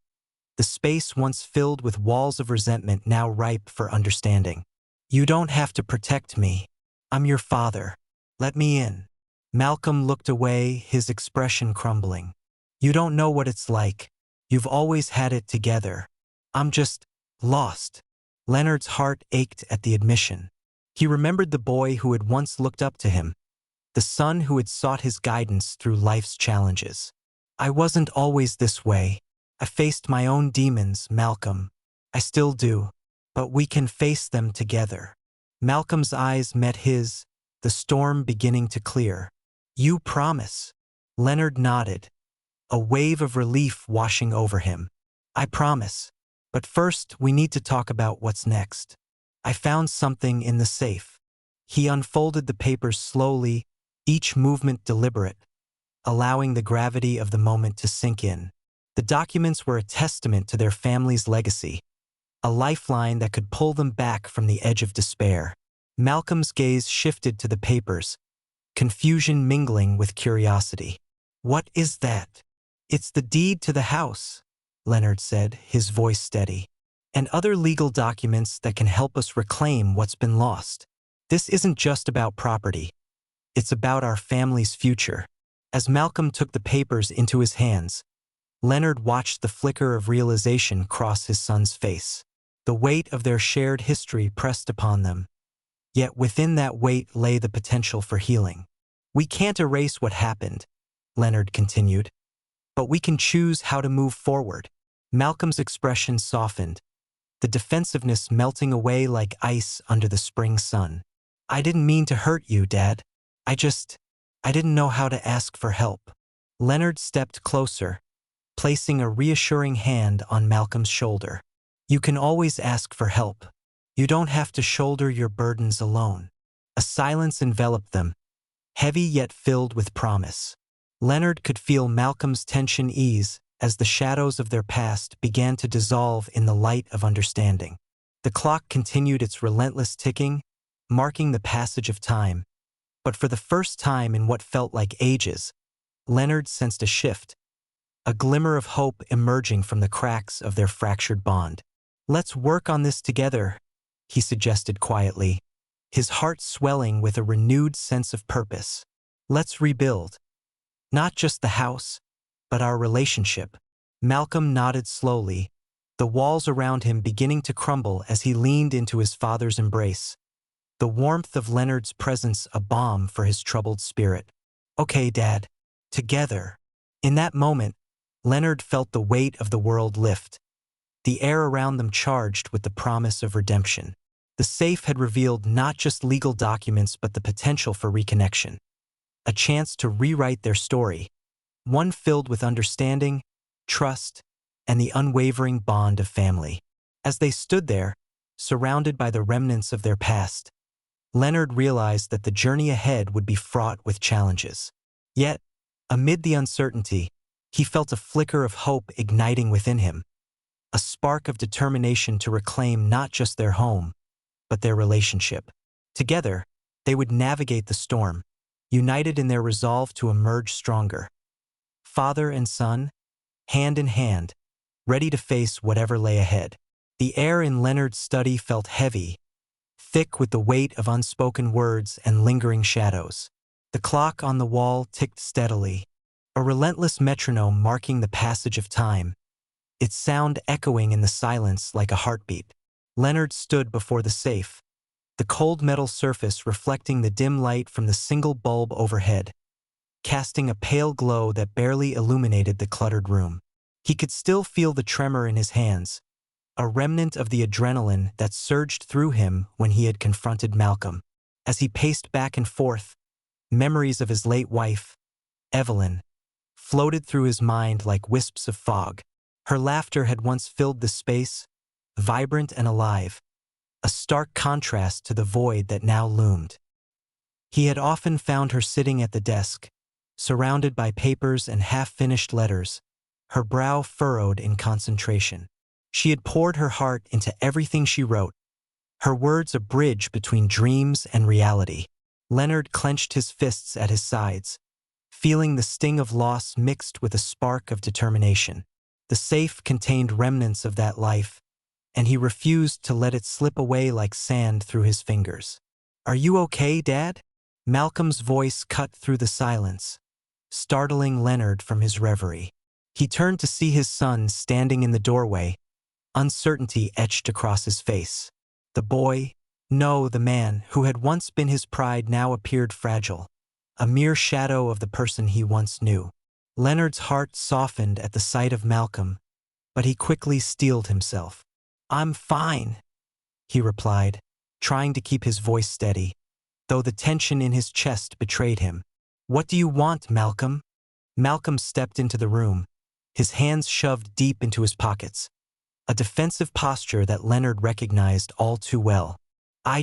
the space once filled with walls of resentment now ripe for understanding. "You don't have to protect me. I'm your father. Let me in." Malcolm looked away, his expression crumbling. "You don't know what it's like. You've always had it together. I'm just lost." Leonard's heart ached at the admission. He remembered the boy who had once looked up to him, the son who had sought his guidance through life's challenges. "I wasn't always this way. I faced my own demons, Malcolm. I still do. But we can face them together." Malcolm's eyes met his, the storm beginning to clear. "You promise?" Leonard nodded, a wave of relief washing over him. "I promise. But first, we need to talk about what's next. I found something in the safe." He unfolded the papers slowly, each movement deliberate, allowing the gravity of the moment to sink in. The documents were a testament to their family's legacy, a lifeline that could pull them back from the edge of despair. Malcolm's gaze shifted to the papers, confusion mingling with curiosity. "What is that?" "It's the deed to the house," Leonard said, his voice steady, "and other legal documents that can help us reclaim what's been lost. This isn't just about property. It's about our family's future." As Malcolm took the papers into his hands, Leonard watched the flicker of realization cross his son's face. The weight of their shared history pressed upon them. Yet within that weight lay the potential for healing. "We can't erase what happened," Leonard continued, "but we can choose how to move forward." Malcolm's expression softened, the defensiveness melting away like ice under the spring sun. "I didn't mean to hurt you, Dad. I didn't know how to ask for help." Leonard stepped closer, placing a reassuring hand on Malcolm's shoulder. "You can always ask for help. You don't have to shoulder your burdens alone." A silence enveloped them, heavy yet filled with promise. Leonard could feel Malcolm's tension ease as the shadows of their past began to dissolve in the light of understanding. The clock continued its relentless ticking, marking the passage of time. But for the first time in what felt like ages, Leonard sensed a shift, a glimmer of hope emerging from the cracks of their fractured bond. "Let's work on this together," he suggested quietly, his heart swelling with a renewed sense of purpose. "Let's rebuild. Not just the house, but our relationship." Malcolm nodded slowly, the walls around him beginning to crumble as he leaned into his father's embrace, the warmth of Leonard's presence a balm for his troubled spirit. "Okay, Dad. Together." In that moment, Leonard felt the weight of the world lift, the air around them charged with the promise of redemption. The safe had revealed not just legal documents but the potential for reconnection, a chance to rewrite their story, one filled with understanding, trust, and the unwavering bond of family. As they stood there, surrounded by the remnants of their past, Leonard realized that the journey ahead would be fraught with challenges. Yet, amid the uncertainty, he felt a flicker of hope igniting within him, a spark of determination to reclaim not just their home, but their relationship. Together, they would navigate the storm, united in their resolve to emerge stronger. Father and son, hand in hand, ready to face whatever lay ahead. The air in Leonard's study felt heavy, thick with the weight of unspoken words and lingering shadows. The clock on the wall ticked steadily, a relentless metronome marking the passage of time, its sound echoing in the silence like a heartbeat. Leonard stood before the safe, the cold metal surface reflecting the dim light from the single bulb overhead, casting a pale glow that barely illuminated the cluttered room. He could still feel the tremor in his hands, a remnant of the adrenaline that surged through him when he had confronted Malcolm. As he paced back and forth, memories of his late wife, Evelyn, floated through his mind like wisps of fog. Her laughter had once filled the space, vibrant and alive, a stark contrast to the void that now loomed. He had often found her sitting at the desk, surrounded by papers and half-finished letters, her brow furrowed in concentration. She had poured her heart into everything she wrote, her words a bridge between dreams and reality. Leonard clenched his fists at his sides, feeling the sting of loss mixed with a spark of determination. The safe contained remnants of that life, and he refused to let it slip away like sand through his fingers. "Are you okay, Dad?" Malcolm's voice cut through the silence, startling Leonard from his reverie. He turned to see his son standing in the doorway, uncertainty etched across his face. The boy, no, the man who had once been his pride now appeared fragile, a mere shadow of the person he once knew. Leonard's heart softened at the sight of Malcolm, but he quickly steeled himself. "I'm fine," he replied, trying to keep his voice steady, though the tension in his chest betrayed him. "What do you want, Malcolm?" Malcolm stepped into the room, his hands shoved deep into his pockets, a defensive posture that Leonard recognized all too well. I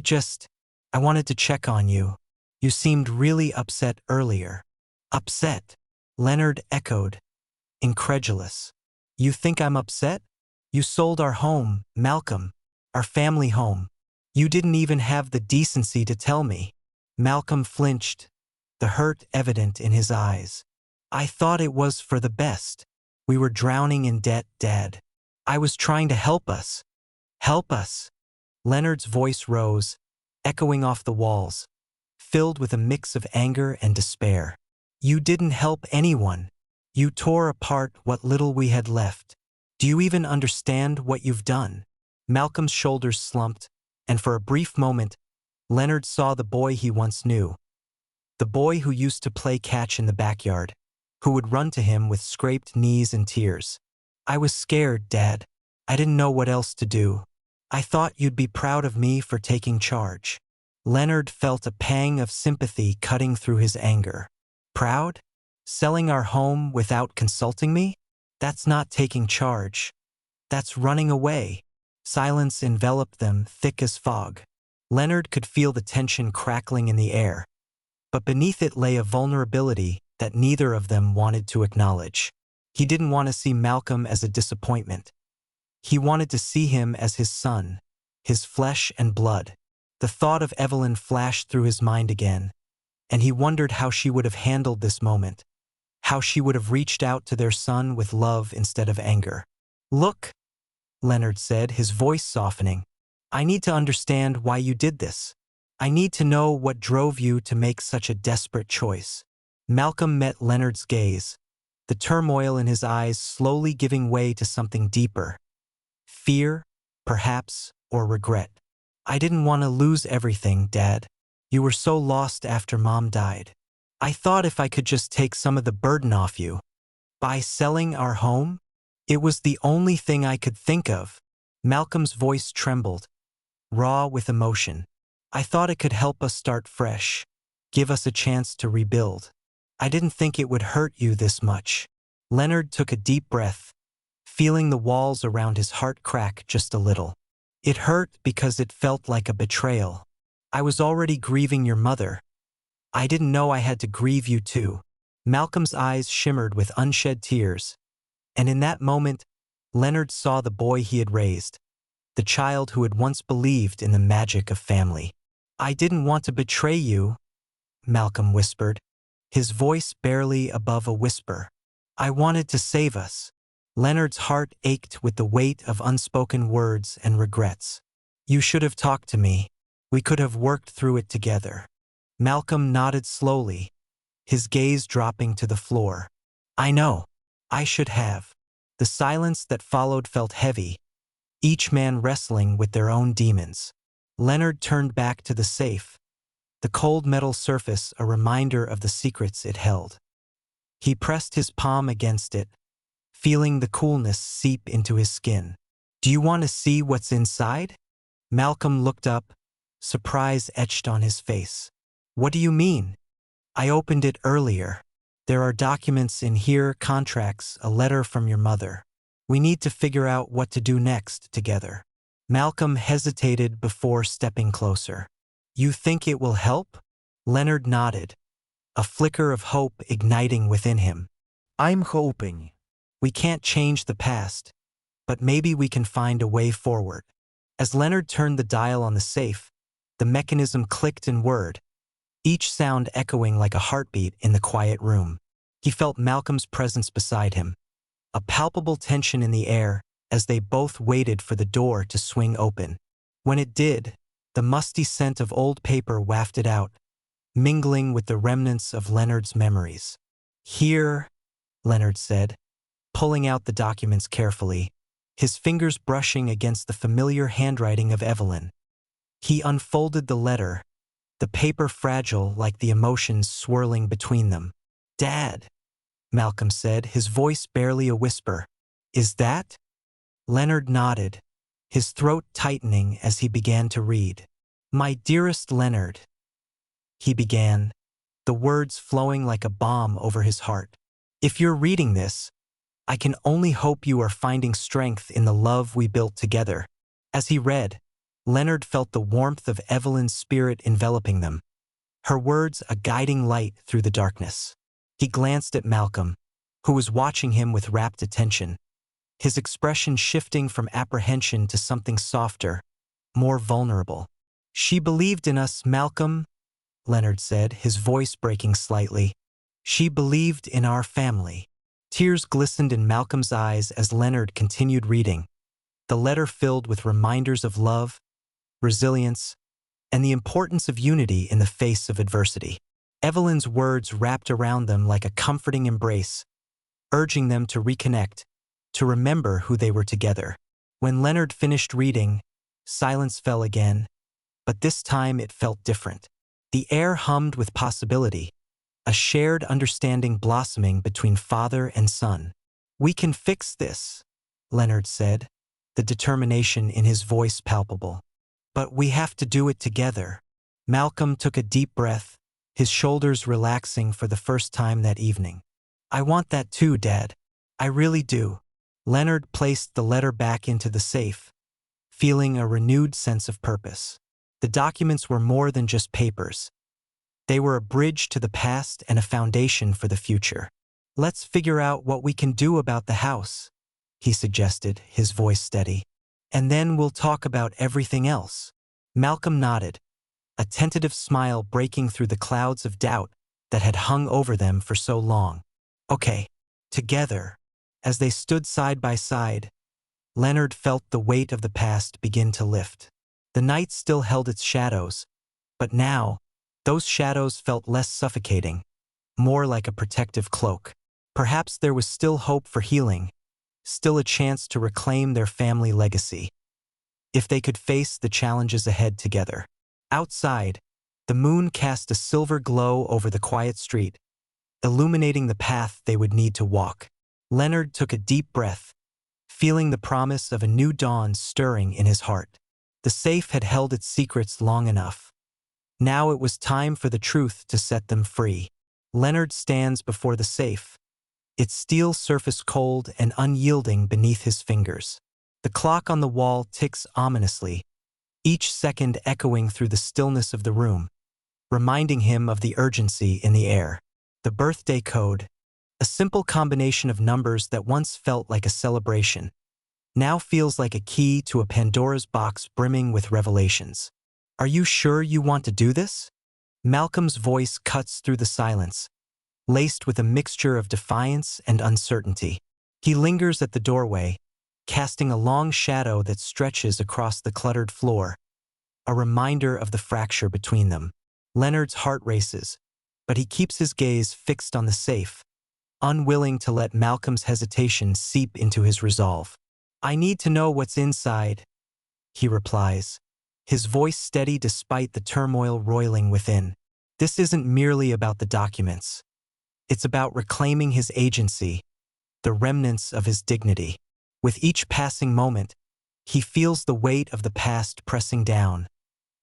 I wanted to check on you. You seemed really upset earlier. Upset? Leonard echoed, incredulous. You think I'm upset? You sold our home, Malcolm, our family home. You didn't even have the decency to tell me. Malcolm flinched, the hurt evident in his eyes. I thought it was for the best. We were drowning in debt, Dad. I was trying to help us. Help us. Leonard's voice rose, echoing off the walls, filled with a mix of anger and despair. You didn't help anyone. You tore apart what little we had left. Do you even understand what you've done? Malcolm's shoulders slumped, and for a brief moment, Leonard saw the boy he once knew. The boy who used to play catch in the backyard, who would run to him with scraped knees and tears. I was scared, Dad. I didn't know what else to do. I thought you'd be proud of me for taking charge. Leonard felt a pang of sympathy cutting through his anger. Proud? Selling our home without consulting me? That's not taking charge. That's running away. Silence enveloped them, thick as fog. Leonard could feel the tension crackling in the air, but beneath it lay a vulnerability that neither of them wanted to acknowledge. He didn't want to see Malcolm as a disappointment. He wanted to see him as his son, his flesh and blood. The thought of Evelyn flashed through his mind again, and he wondered how she would have handled this moment, how she would have reached out to their son with love instead of anger. Look, Leonard said, his voice softening. I need to understand why you did this. I need to know what drove you to make such a desperate choice. Malcolm met Leonard's gaze, the turmoil in his eyes slowly giving way to something deeper. Fear, perhaps, or regret. I didn't want to lose everything, Dad. You were so lost after Mom died. I thought if I could just take some of the burden off you. By selling our home? It was the only thing I could think of. Malcolm's voice trembled, raw with emotion. I thought it could help us start fresh, give us a chance to rebuild. I didn't think it would hurt you this much. Leonard took a deep breath, feeling the walls around his heart crack just a little. It hurt because it felt like a betrayal. I was already grieving your mother. I didn't know I had to grieve you too. Malcolm's eyes shimmered with unshed tears, and in that moment, Leonard saw the boy he had raised, the child who had once believed in the magic of family. I didn't want to betray you, Malcolm whispered, his voice barely above a whisper. I wanted to save us. Leonard's heart ached with the weight of unspoken words and regrets. You should have talked to me. We could have worked through it together. Malcolm nodded slowly, his gaze dropping to the floor. I know. I should have. The silence that followed felt heavy, each man wrestling with their own demons. Leonard turned back to the safe, the cold metal surface a reminder of the secrets it held. He pressed his palm against it, feeling the coolness seep into his skin. Do you want to see what's inside? Malcolm looked up, surprise etched on his face. What do you mean? I opened it earlier. There are documents in here, contracts, a letter from your mother. We need to figure out what to do next together. Malcolm hesitated before stepping closer. You think it will help? Leonard nodded, a flicker of hope igniting within him. I'm hoping. We can't change the past, but maybe we can find a way forward. As Leonard turned the dial on the safe, the mechanism clicked and whirred, each sound echoing like a heartbeat in the quiet room. He felt Malcolm's presence beside him, a palpable tension in the air as they both waited for the door to swing open. When it did, the musty scent of old paper wafted out, mingling with the remnants of Leonard's memories. Here, Leonard said, pulling out the documents carefully, his fingers brushing against the familiar handwriting of Evelyn. He unfolded the letter, the paper fragile like the emotions swirling between them. Dad, Malcolm said, his voice barely a whisper. Is that? Leonard nodded, his throat tightening as he began to read. My dearest Leonard, he began, the words flowing like a balm over his heart. If you're reading this, I can only hope you are finding strength in the love we built together. As he read, Leonard felt the warmth of Evelyn's spirit enveloping them, her words a guiding light through the darkness. He glanced at Malcolm, who was watching him with rapt attention, his expression shifting from apprehension to something softer, more vulnerable. "She believed in us, Malcolm," Leonard said, his voice breaking slightly. "She believed in our family." Tears glistened in Malcolm's eyes as Leonard continued reading, the letter filled with reminders of love, resilience, and the importance of unity in the face of adversity. Evelyn's words wrapped around them like a comforting embrace, urging them to reconnect, to remember who they were together. When Leonard finished reading, silence fell again, but this time it felt different. The air hummed with possibility, a shared understanding blossoming between father and son. "We can fix this," Leonard said, the determination in his voice palpable. "But we have to do it together." Malcolm took a deep breath, his shoulders relaxing for the first time that evening. "I want that too, Dad. I really do." Leonard placed the letter back into the safe, feeling a renewed sense of purpose. The documents were more than just papers. They were a bridge to the past and a foundation for the future. "Let's figure out what we can do about the house," he suggested, his voice steady. "And then we'll talk about everything else." Malcolm nodded, a tentative smile breaking through the clouds of doubt that had hung over them for so long. "Okay." Together, as they stood side by side, Leonard felt the weight of the past begin to lift. The night still held its shadows, but now, those shadows felt less suffocating, more like a protective cloak. Perhaps there was still hope for healing, still a chance to reclaim their family legacy, if they could face the challenges ahead together. Outside, the moon cast a silver glow over the quiet street, illuminating the path they would need to walk. Leonard took a deep breath, feeling the promise of a new dawn stirring in his heart. The safe had held its secrets long enough. Now it was time for the truth to set them free. Leonard stands before the safe, its steel surface cold and unyielding beneath his fingers. The clock on the wall ticks ominously, each second echoing through the stillness of the room, reminding him of the urgency in the air. The birthday code, a simple combination of numbers that once felt like a celebration, now feels like a key to a Pandora's box brimming with revelations. "Are you sure you want to do this?" Malcolm's voice cuts through the silence, laced with a mixture of defiance and uncertainty. He lingers at the doorway, casting a long shadow that stretches across the cluttered floor, a reminder of the fracture between them. Leonard's heart races, but he keeps his gaze fixed on the safe, unwilling to let Malcolm's hesitation seep into his resolve. "I need to know what's inside," he replies, his voice steady despite the turmoil roiling within. This isn't merely about the documents. It's about reclaiming his agency, the remnants of his dignity. With each passing moment, he feels the weight of the past pressing down,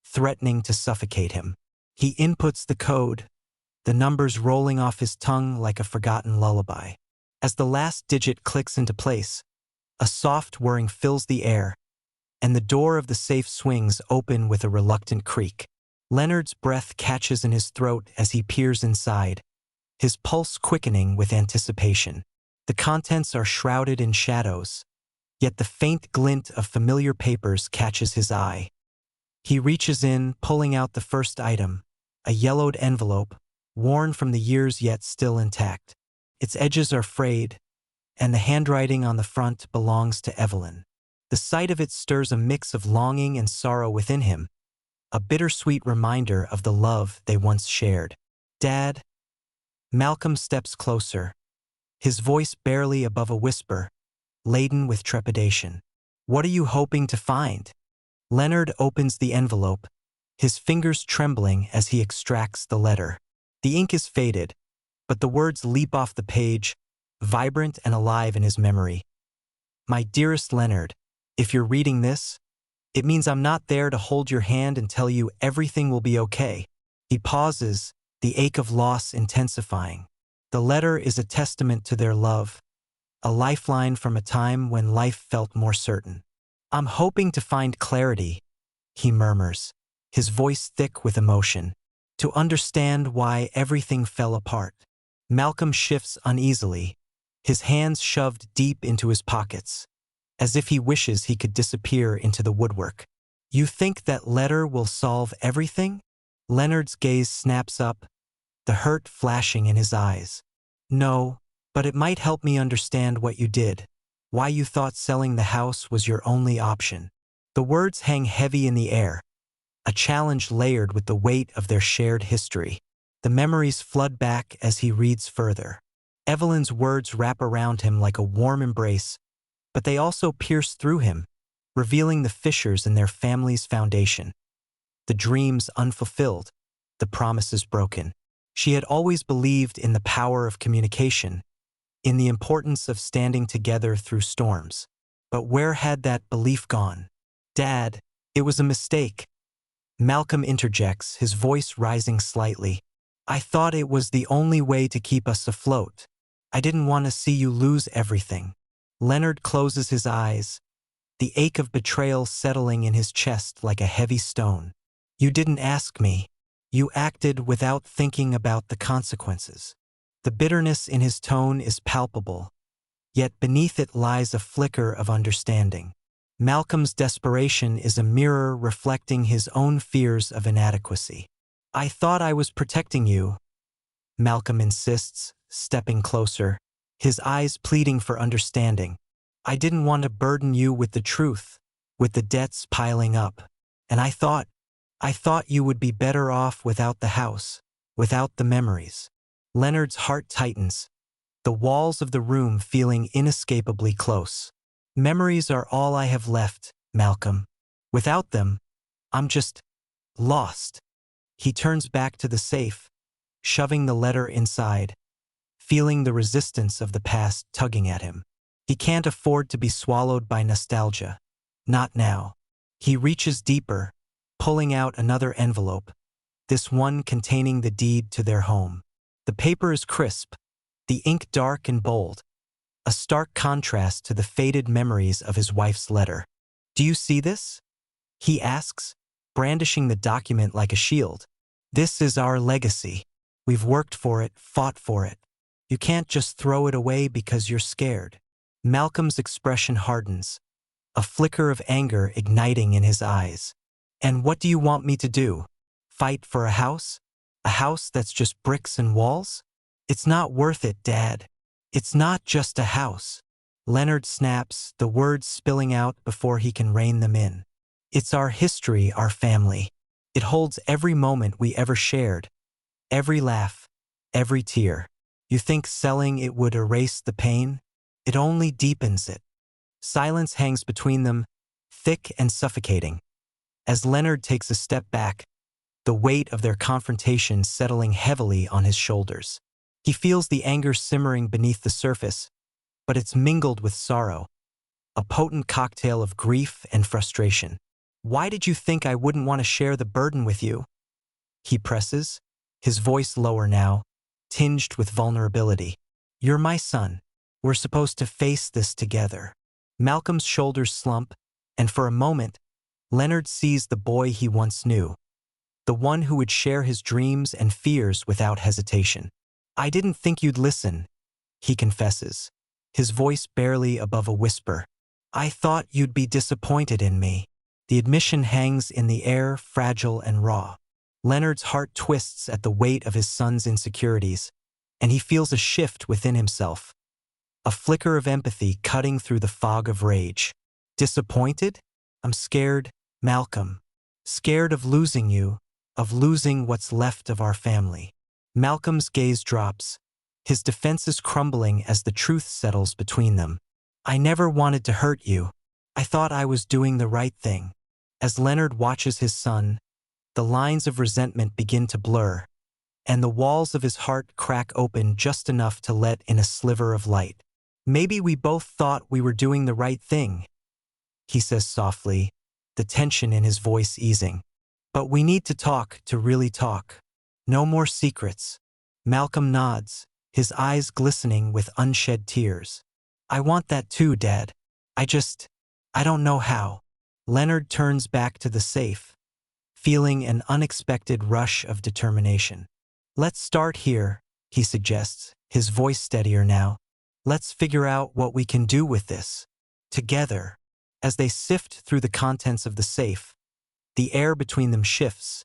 threatening to suffocate him. He inputs the code, the numbers rolling off his tongue like a forgotten lullaby. As the last digit clicks into place, a soft whirring fills the air, and the door of the safe swings open with a reluctant creak. Leonard's breath catches in his throat as he peers inside, his pulse quickening with anticipation. The contents are shrouded in shadows, yet the faint glint of familiar papers catches his eye. He reaches in, pulling out the first item, a yellowed envelope, worn from the years yet still intact. Its edges are frayed, and the handwriting on the front belongs to Evelyn. The sight of it stirs a mix of longing and sorrow within him, a bittersweet reminder of the love they once shared. "Dad?" Malcolm steps closer, his voice barely above a whisper, laden with trepidation. "What are you hoping to find?" Leonard opens the envelope, his fingers trembling as he extracts the letter. The ink is faded, but the words leap off the page, vibrant and alive in his memory. "My dearest Leonard, if you're reading this, it means I'm not there to hold your hand and tell you everything will be okay." He pauses, the ache of loss intensifying. The letter is a testament to their love, a lifeline from a time when life felt more certain. "I'm hoping to find clarity, he murmurs, his voice thick with emotion. To understand why everything fell apart. Malcolm shifts uneasily, his hands shoved deep into his pockets, as if he wishes he could disappear into the woodwork. You think that letter will solve everything? Leonard's gaze snaps up, the hurt flashing in his eyes. No, but it might help me understand what you did, why you thought selling the house was your only option. The words hang heavy in the air, a challenge layered with the weight of their shared history. The memories flood back as he reads further. Evelyn's words wrap around him like a warm embrace, but they also pierce through him, revealing the fissures in their family's foundation. The dreams unfulfilled, the promises broken. She had always believed in the power of communication, in the importance of standing together through storms. But where had that belief gone? Dad, it was a mistake. Malcolm interjects, his voice rising slightly. I thought it was the only way to keep us afloat. I didn't want to see you lose everything. Leonard closes his eyes, the ache of betrayal settling in his chest like a heavy stone. You didn't ask me. You acted without thinking about the consequences. The bitterness in his tone is palpable, yet beneath it lies a flicker of understanding. Malcolm's desperation is a mirror reflecting his own fears of inadequacy. I thought I was protecting you, Malcolm insists, stepping closer, his eyes pleading for understanding. I didn't want to burden you with the truth, with the debts piling up. And I thought you would be better off without the house, without the memories. Leonard's heart tightens, the walls of the room feeling inescapably close. Memories are all I have left, Malcolm. Without them, I'm just lost. He turns back to the safe, shoving the letter inside, feeling the resistance of the past tugging at him. He can't afford to be swallowed by nostalgia. Not now. He reaches deeper, pulling out another envelope, this one containing the deed to their home. The paper is crisp, the ink dark and bold, a stark contrast to the faded memories of his wife's letter. Do you see this? He asks, brandishing the document like a shield. This is our legacy. We've worked for it, fought for it. You can't just throw it away because you're scared. Malcolm's expression hardens, a flicker of anger igniting in his eyes. And what do you want me to do? Fight for a house? A house that's just bricks and walls? It's not worth it, Dad. It's not just a house. Leonard snaps, the words spilling out before he can rein them in. It's our history, our family. It holds every moment we ever shared, every laugh, every tear. You think selling it would erase the pain? It only deepens it. Silence hangs between them, thick and suffocating. As Leonard takes a step back, the weight of their confrontation settling heavily on his shoulders. He feels the anger simmering beneath the surface, but it's mingled with sorrow, a potent cocktail of grief and frustration. Why did you think I wouldn't want to share the burden with you? He presses, his voice lower now, tinged with vulnerability. You're my son. We're supposed to face this together. Malcolm's shoulders slump, and for a moment, Leonard sees the boy he once knew, the one who would share his dreams and fears without hesitation. I didn't think you'd listen, he confesses, his voice barely above a whisper. I thought you'd be disappointed in me. The admission hangs in the air, fragile and raw. Leonard's heart twists at the weight of his son's insecurities, and he feels a shift within himself, a flicker of empathy cutting through the fog of rage. Disappointed? I'm scared, Malcolm. Scared of losing you, of losing what's left of our family. Malcolm's gaze drops, his defenses crumbling as the truth settles between them. I never wanted to hurt you. I thought I was doing the right thing. As Leonard watches his son, the lines of resentment begin to blur, and the walls of his heart crack open just enough to let in a sliver of light. Maybe we both thought we were doing the right thing, he says softly, the tension in his voice easing. But we need to talk, to really talk. No more secrets. Malcolm nods, his eyes glistening with unshed tears. I want that too, Dad. I don't know how. Leonard turns back to the safe, feeling an unexpected rush of determination. "Let's start here," he suggests, his voice steadier now. "Let's figure out what we can do with this. Together." As they sift through the contents of the safe, the air between them shifts,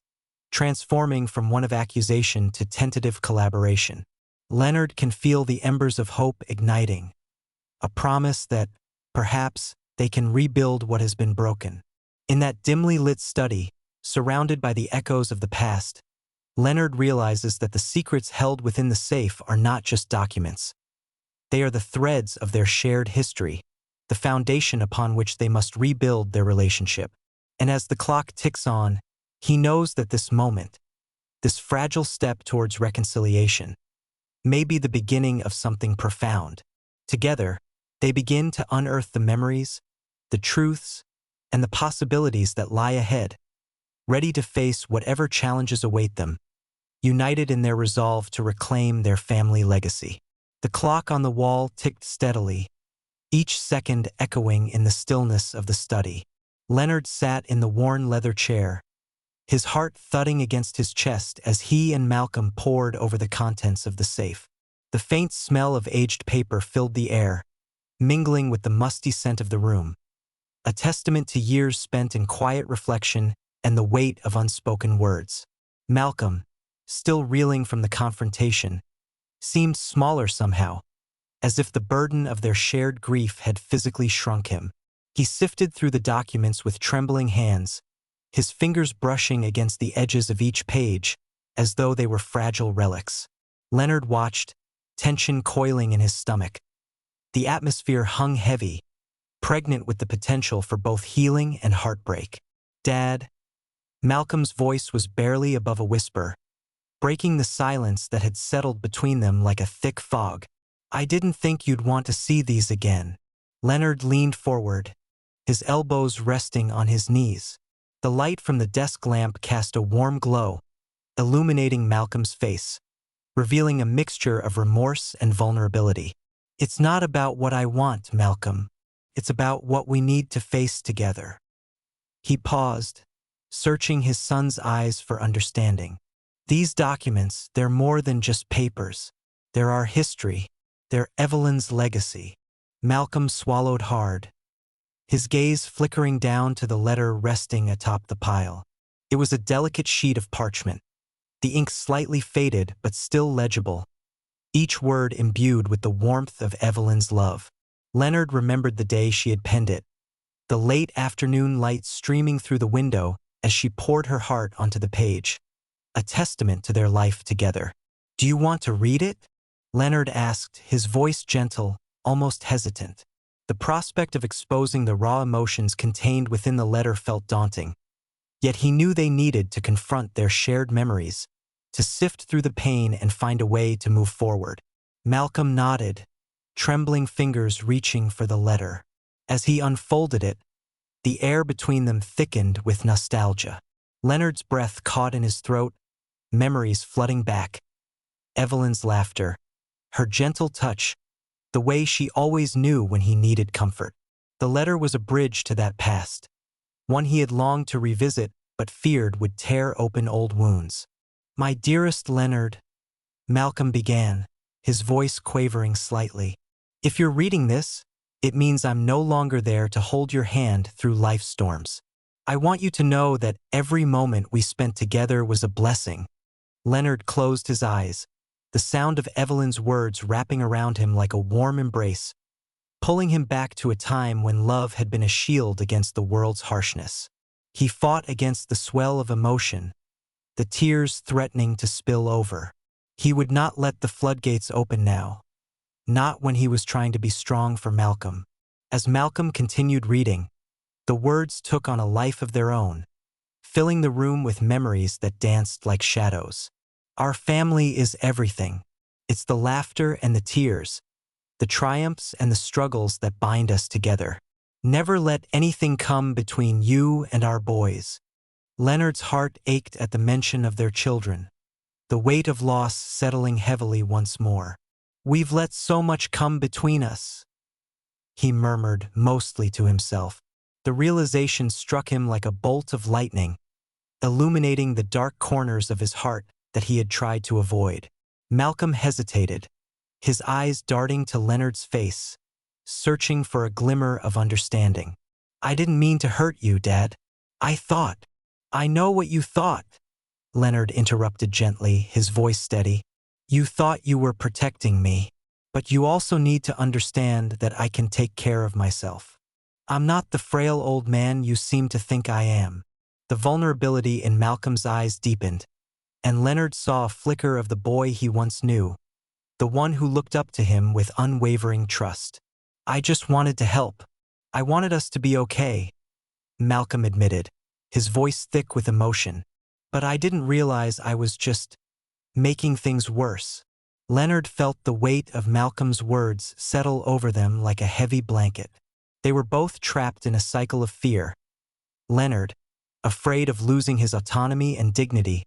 transforming from one of accusation to tentative collaboration. Leonard can feel the embers of hope igniting, a promise that, perhaps, they can rebuild what has been broken. In that dimly lit study, surrounded by the echoes of the past, Leonard realizes that the secrets held within the safe are not just documents. They are the threads of their shared history, the foundation upon which they must rebuild their relationship. And as the clock ticks on, he knows that this moment, this fragile step towards reconciliation, may be the beginning of something profound. Together, they begin to unearth the memories, the truths, and the possibilities that lie ahead, ready to face whatever challenges await them, united in their resolve to reclaim their family legacy. The clock on the wall ticked steadily, each second echoing in the stillness of the study. Leonard sat in the worn leather chair, his heart thudding against his chest as he and Malcolm pored over the contents of the safe. The faint smell of aged paper filled the air, mingling with the musty scent of the room, a testament to years spent in quiet reflection and the weight of unspoken words. Malcolm, still reeling from the confrontation, seemed smaller somehow, as if the burden of their shared grief had physically shrunk him. He sifted through the documents with trembling hands, his fingers brushing against the edges of each page as though they were fragile relics. Leonard watched, tension coiling in his stomach. The atmosphere hung heavy, pregnant with the potential for both healing and heartbreak. "Dad," Malcolm's voice was barely above a whisper, breaking the silence that had settled between them like a thick fog. "I didn't think you'd want to see these again." Leonard leaned forward, his elbows resting on his knees. The light from the desk lamp cast a warm glow, illuminating Malcolm's face, revealing a mixture of remorse and vulnerability. "It's not about what I want, Malcolm. It's about what we need to face together." He paused, searching his son's eyes for understanding. "These documents, they're more than just papers. They're our history. They're Evelyn's legacy." Malcolm swallowed hard, his gaze flickering down to the letter resting atop the pile. It was a delicate sheet of parchment, the ink slightly faded but still legible, each word imbued with the warmth of Evelyn's love. Leonard remembered the day she had penned it, the late afternoon light streaming through the window as she poured her heart onto the page, a testament to their life together. "Do you want to read it?" Leonard asked, his voice gentle, almost hesitant. The prospect of exposing the raw emotions contained within the letter felt daunting, yet he knew they needed to confront their shared memories, to sift through the pain and find a way to move forward. Malcolm nodded, trembling fingers reaching for the letter. As he unfolded it, the air between them thickened with nostalgia. Leonard's breath caught in his throat, memories flooding back. Evelyn's laughter, her gentle touch, the way she always knew when he needed comfort. The letter was a bridge to that past, one he had longed to revisit but feared would tear open old wounds. "My dearest Leonard," Malcolm began, his voice quavering slightly. "If you're reading this, it means I'm no longer there to hold your hand through life's storms. I want you to know that every moment we spent together was a blessing." Leonard closed his eyes, the sound of Evelyn's words wrapping around him like a warm embrace, pulling him back to a time when love had been a shield against the world's harshness. He fought against the swell of emotion, the tears threatening to spill over. He would not let the floodgates open now, not when he was trying to be strong for Malcolm. As Malcolm continued reading, the words took on a life of their own, filling the room with memories that danced like shadows. "Our family is everything. It's the laughter and the tears, the triumphs and the struggles that bind us together. Never let anything come between you and our boys." Leonard's heart ached at the mention of their children, the weight of loss settling heavily once more. "We've let so much come between us," he murmured, mostly to himself. The realization struck him like a bolt of lightning, illuminating the dark corners of his heart that he had tried to avoid. Malcolm hesitated, his eyes darting to Leonard's face, searching for a glimmer of understanding. "I didn't mean to hurt you, Dad. I thought." "I know what you thought," Leonard interrupted gently, his voice steady. "You thought you were protecting me. But you also need to understand that I can take care of myself. I'm not the frail old man you seem to think I am." The vulnerability in Malcolm's eyes deepened, and Leonard saw a flicker of the boy he once knew, the one who looked up to him with unwavering trust. "I just wanted to help. I wanted us to be okay," Malcolm admitted, his voice thick with emotion. "But I didn't realize I was just making things worse." Leonard felt the weight of Malcolm's words settle over them like a heavy blanket. They were both trapped in a cycle of fear. Leonard, afraid of losing his autonomy and dignity,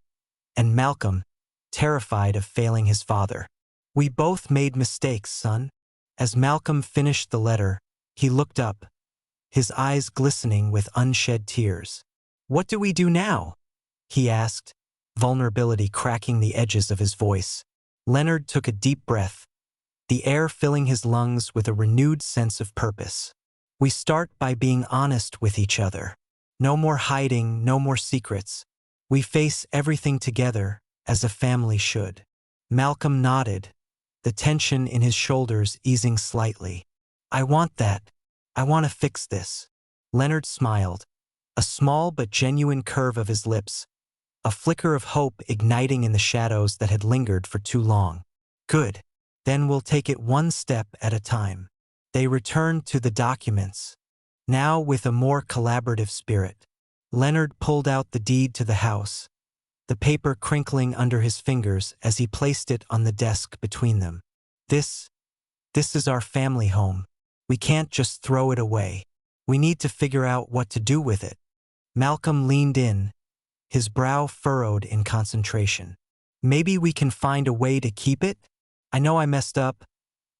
and Malcolm, terrified of failing his father. "We both made mistakes, son." As Malcolm finished the letter, he looked up, his eyes glistening with unshed tears. "What do we do now?" he asked, vulnerability cracking the edges of his voice. Leonard took a deep breath, the air filling his lungs with a renewed sense of purpose. "We start by being honest with each other. No more hiding, no more secrets. We face everything together, as a family should." Malcolm nodded, the tension in his shoulders easing slightly. "I want that. I want to fix this." Leonard smiled, a small but genuine curve of his lips, a flicker of hope igniting in the shadows that had lingered for too long. "Good. Then we'll take it one step at a time." They returned to the documents, now with a more collaborative spirit. Leonard pulled out the deed to the house, the paper crinkling under his fingers as he placed it on the desk between them. This is our family home. We can't just throw it away. We need to figure out what to do with it." Malcolm leaned in, his brow furrowed in concentration. "Maybe we can find a way to keep it? I know I messed up,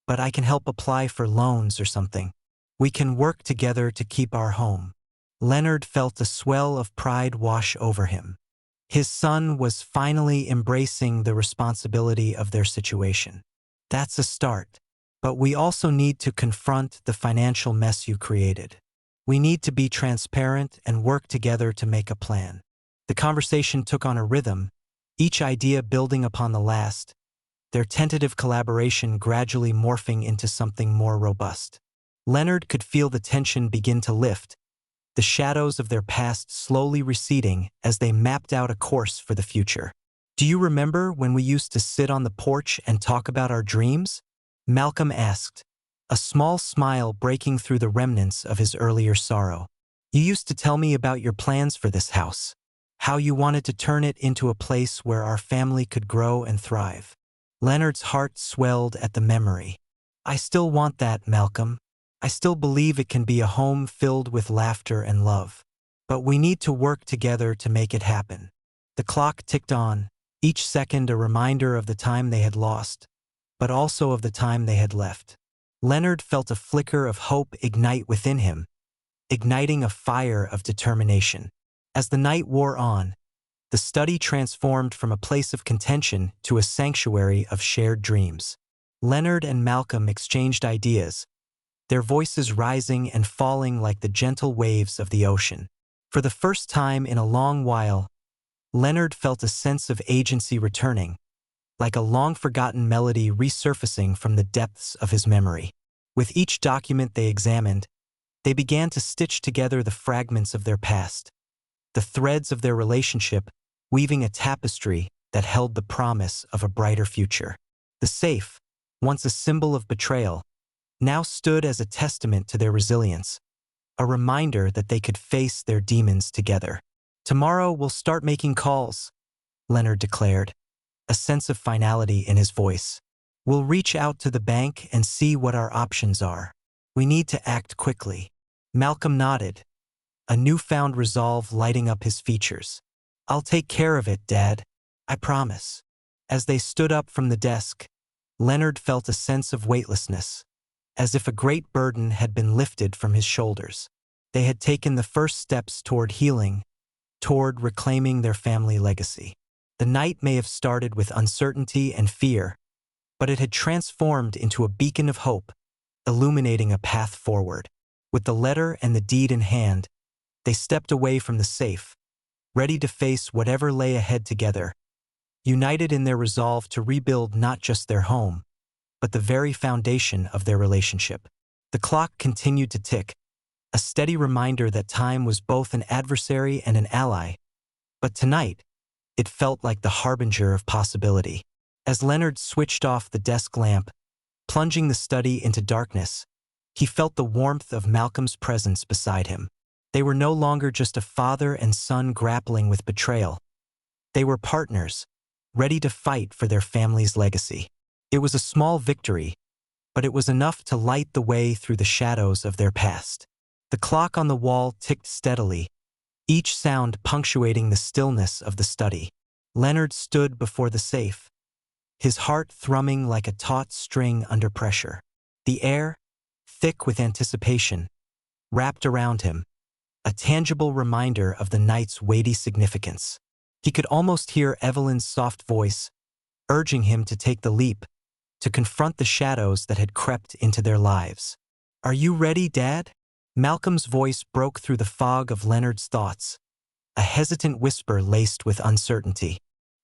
but I can help apply for loans or something. We can work together to keep our home." Leonard felt a swell of pride wash over him. His son was finally embracing the responsibility of their situation. "That's a start. But we also need to confront the financial mess you created. We need to be transparent and work together to make a plan." The conversation took on a rhythm, each idea building upon the last, their tentative collaboration gradually morphing into something more robust. Leonard could feel the tension begin to lift, the shadows of their past slowly receding as they mapped out a course for the future. "Do you remember when we used to sit on the porch and talk about our dreams?" Malcolm asked, a small smile breaking through the remnants of his earlier sorrow. "You used to tell me about your plans for this house, how you wanted to turn it into a place where our family could grow and thrive." Leonard's heart swelled at the memory. "I still want that, Malcolm. I still believe it can be a home filled with laughter and love. But we need to work together to make it happen." The clock ticked on, each second a reminder of the time they had lost, but also of the time they had left. Leonard felt a flicker of hope ignite within him, igniting a fire of determination. As the night wore on, the study transformed from a place of contention to a sanctuary of shared dreams. Leonard and Malcolm exchanged ideas, their voices rising and falling like the gentle waves of the ocean. For the first time in a long while, Leonard felt a sense of agency returning, like a long-forgotten melody resurfacing from the depths of his memory. With each document they examined, they began to stitch together the fragments of their past, the threads of their relationship weaving a tapestry that held the promise of a brighter future. The safe, once a symbol of betrayal, now stood as a testament to their resilience, a reminder that they could face their demons together. "Tomorrow we'll start making calls," Leonard declared, a sense of finality in his voice. "We'll reach out to the bank and see what our options are. We need to act quickly." Malcolm nodded, a newfound resolve lighting up his features. "I'll take care of it, Dad. I promise." As they stood up from the desk, Leonard felt a sense of weightlessness, as if a great burden had been lifted from his shoulders. They had taken the first steps toward healing, toward reclaiming their family legacy. The night may have started with uncertainty and fear, but it had transformed into a beacon of hope, illuminating a path forward. With the letter and the deed in hand, they stepped away from the safe, ready to face whatever lay ahead together, united in their resolve to rebuild not just their home, but the very foundation of their relationship. The clock continued to tick, a steady reminder that time was both an adversary and an ally, but tonight, it felt like the harbinger of possibility. As Leonard switched off the desk lamp, plunging the study into darkness, he felt the warmth of Malcolm's presence beside him. They were no longer just a father and son grappling with betrayal. They were partners, ready to fight for their family's legacy. It was a small victory, but it was enough to light the way through the shadows of their past. The clock on the wall ticked steadily, each sound punctuating the stillness of the study. Leonard stood before the safe, his heart thrumming like a taut string under pressure. The air, thick with anticipation, wrapped around him, a tangible reminder of the night's weighty significance. He could almost hear Evelyn's soft voice, urging him to take the leap, to confront the shadows that had crept into their lives. "Are you ready, Dad?" Malcolm's voice broke through the fog of Leonard's thoughts, a hesitant whisper laced with uncertainty.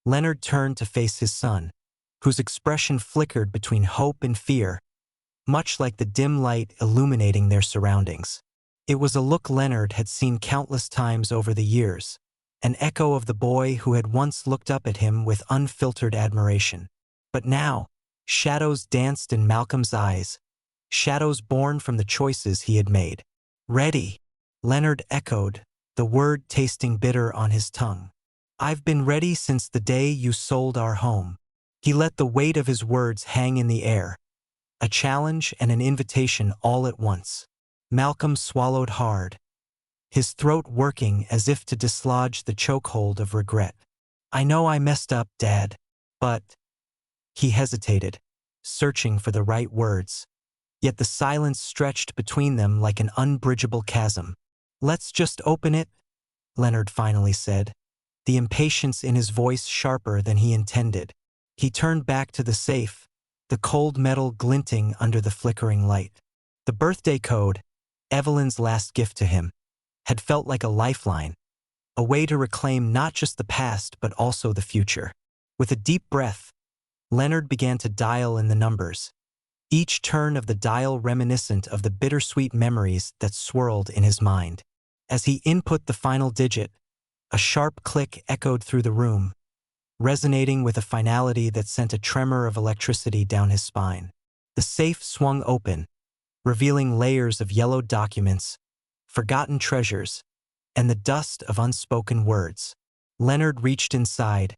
Leonard turned to face his son, whose expression flickered between hope and fear, much like the dim light illuminating their surroundings. It was a look Leonard had seen countless times over the years, an echo of the boy who had once looked up at him with unfiltered admiration. But now, shadows danced in Malcolm's eyes, shadows born from the choices he had made. "Ready," Leonard echoed, the word tasting bitter on his tongue. "I've been ready since the day you sold our home." He let the weight of his words hang in the air, a challenge and an invitation all at once. Malcolm swallowed hard, his throat working as if to dislodge the chokehold of regret. "I know I messed up, Dad, but—" He hesitated, searching for the right words, yet the silence stretched between them like an unbridgeable chasm. "Let's just open it," Leonard finally said, the impatience in his voice sharper than he intended. He turned back to the safe, the cold metal glinting under the flickering light. The birthday code, Evelyn's last gift to him, had felt like a lifeline, a way to reclaim not just the past but also the future. With a deep breath, Leonard began to dial in the numbers, each turn of the dial reminiscent of the bittersweet memories that swirled in his mind. As he input the final digit, a sharp click echoed through the room, resonating with a finality that sent a tremor of electricity down his spine. The safe swung open, revealing layers of yellowed documents, forgotten treasures, and the dust of unspoken words. Leonard reached inside,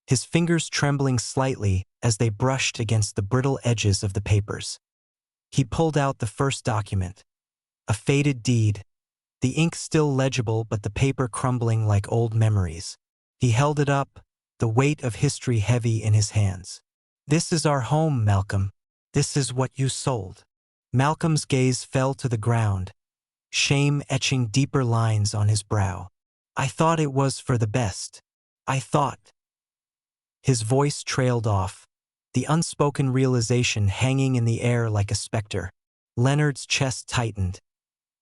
his fingers trembling slightly as they brushed against the brittle edges of the papers. He pulled out the first document, a faded deed, the ink still legible but the paper crumbling like old memories. He held it up, the weight of history heavy in his hands. "This is our home, Malcolm. This is what you sold." Malcolm's gaze fell to the ground, shame etching deeper lines on his brow. "I thought it was for the best. I thought—" His voice trailed off, the unspoken realization hanging in the air like a specter. Leonard's chest tightened,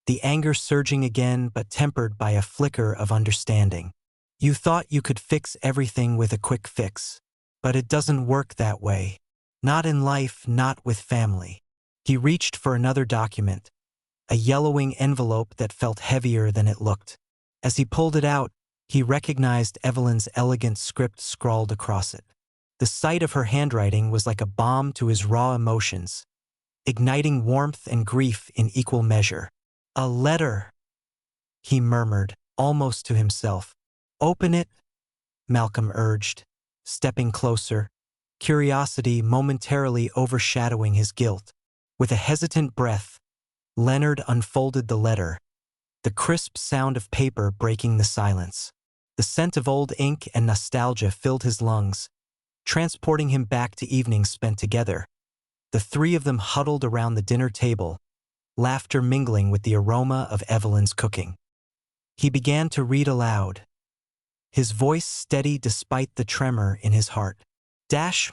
the anger surging again but tempered by a flicker of understanding. "You thought you could fix everything with a quick fix. But it doesn't work that way. Not in life, not with family." He reached for another document, a yellowing envelope that felt heavier than it looked. As he pulled it out, he recognized Evelyn's elegant script scrawled across it. The sight of her handwriting was like a balm to his raw emotions, igniting warmth and grief in equal measure. "A letter," he murmured, almost to himself. "Open it," Malcolm urged, stepping closer, curiosity momentarily overshadowing his guilt. With a hesitant breath, Leonard unfolded the letter, the crisp sound of paper breaking the silence. The scent of old ink and nostalgia filled his lungs, transporting him back to evenings spent together. The three of them huddled around the dinner table, laughter mingling with the aroma of Evelyn's cooking. He began to read aloud, his voice steady despite the tremor in his heart.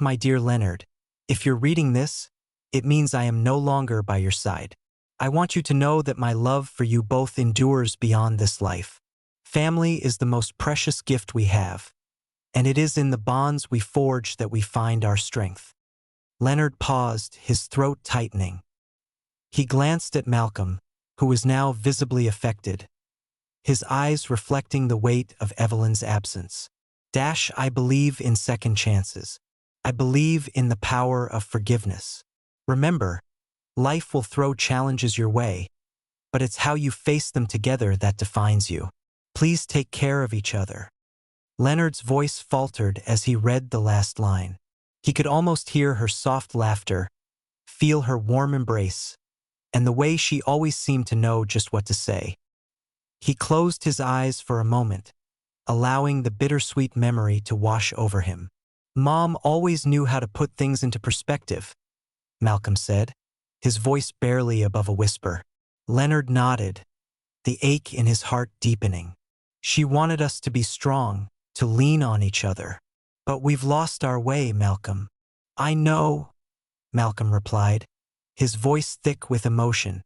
My dear Leonard, if you're reading this, it means I am no longer by your side. I want you to know that my love for you both endures beyond this life. Family is the most precious gift we have, and it is in the bonds we forge that we find our strength. Leonard paused, his throat tightening. He glanced at Malcolm, who was now visibly affected, his eyes reflecting the weight of Evelyn's absence. I believe in second chances. I believe in the power of forgiveness. Remember, life will throw challenges your way, but it's how you face them together that defines you. Please take care of each other. Leonard's voice faltered as he read the last line. He could almost hear her soft laughter, feel her warm embrace, and the way she always seemed to know just what to say. He closed his eyes for a moment, allowing the bittersweet memory to wash over him. Mom always knew how to put things into perspective, Malcolm said, his voice barely above a whisper. Leonard nodded, the ache in his heart deepening. She wanted us to be strong, to lean on each other. But we've lost our way, Malcolm. I know, Malcolm replied, his voice thick with emotion.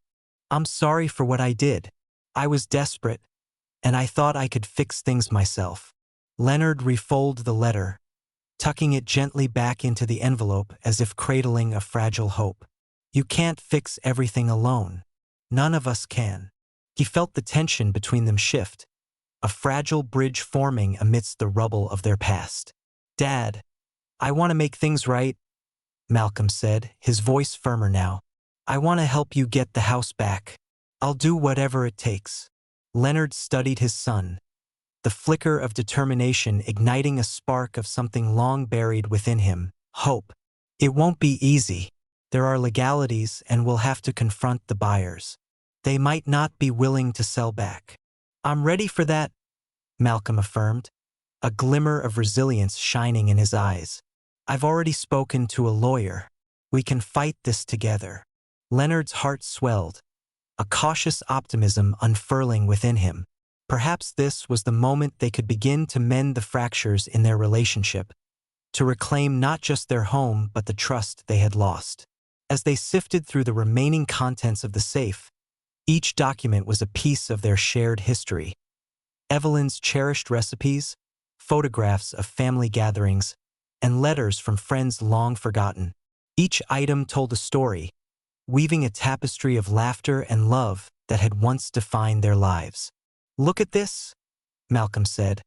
I'm sorry for what I did. I was desperate, and I thought I could fix things myself. Leonard refolded the letter, tucking it gently back into the envelope as if cradling a fragile hope. You can't fix everything alone. None of us can. He felt the tension between them shift, a fragile bridge forming amidst the rubble of their past. Dad, I want to make things right, Malcolm said, his voice firmer now. I want to help you get the house back. I'll do whatever it takes. Leonard studied his son, the flicker of determination igniting a spark of something long buried within him, hope. It won't be easy. There are legalities and we'll have to confront the buyers. They might not be willing to sell back. I'm ready for that, Malcolm affirmed, a glimmer of resilience shining in his eyes. I've already spoken to a lawyer. We can fight this together. Leonard's heart swelled, a cautious optimism unfurling within him. Perhaps this was the moment they could begin to mend the fractures in their relationship, to reclaim not just their home but the trust they had lost. As they sifted through the remaining contents of the safe, each document was a piece of their shared history. Evelyn's cherished recipes, photographs of family gatherings, and letters from friends long forgotten. Each item told a story, weaving a tapestry of laughter and love that had once defined their lives. Look at this, Malcolm said,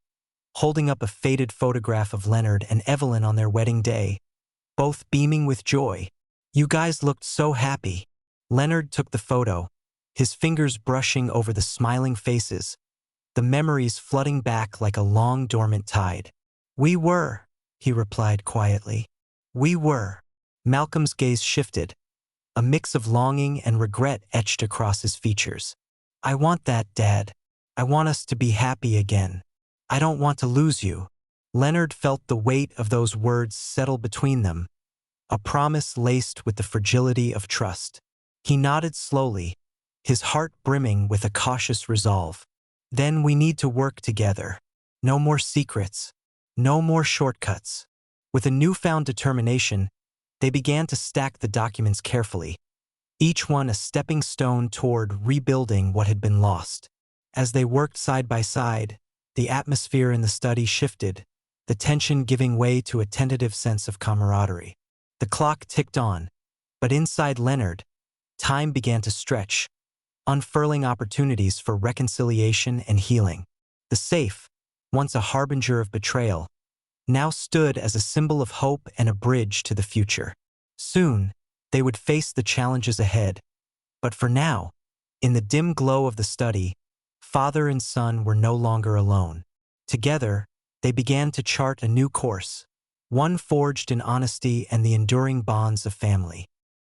holding up a faded photograph of Leonard and Evelyn on their wedding day, both beaming with joy. You guys looked so happy. Leonard took the photo, his fingers brushing over the smiling faces, the memories flooding back like a long dormant tide. We were, he replied quietly. We were. Malcolm's gaze shifted, a mix of longing and regret etched across his features. I want that, Dad. I want us to be happy again. I don't want to lose you. Leonard felt the weight of those words settle between them, a promise laced with the fragility of trust. He nodded slowly, his heart brimming with a cautious resolve. Then we need to work together. No more secrets. No more shortcuts. With a newfound determination, they began to stack the documents carefully, each one a stepping stone toward rebuilding what had been lost. As they worked side by side, the atmosphere in the study shifted, the tension giving way to a tentative sense of camaraderie. The clock ticked on, but inside Leonard, time began to stretch, unfurling opportunities for reconciliation and healing. The safe, once a harbinger of betrayal, now stood as a symbol of hope and a bridge to the future. Soon, they would face the challenges ahead, but for now, in the dim glow of the study, father and son were no longer alone. Together, they began to chart a new course, one forged in honesty and the enduring bonds of family.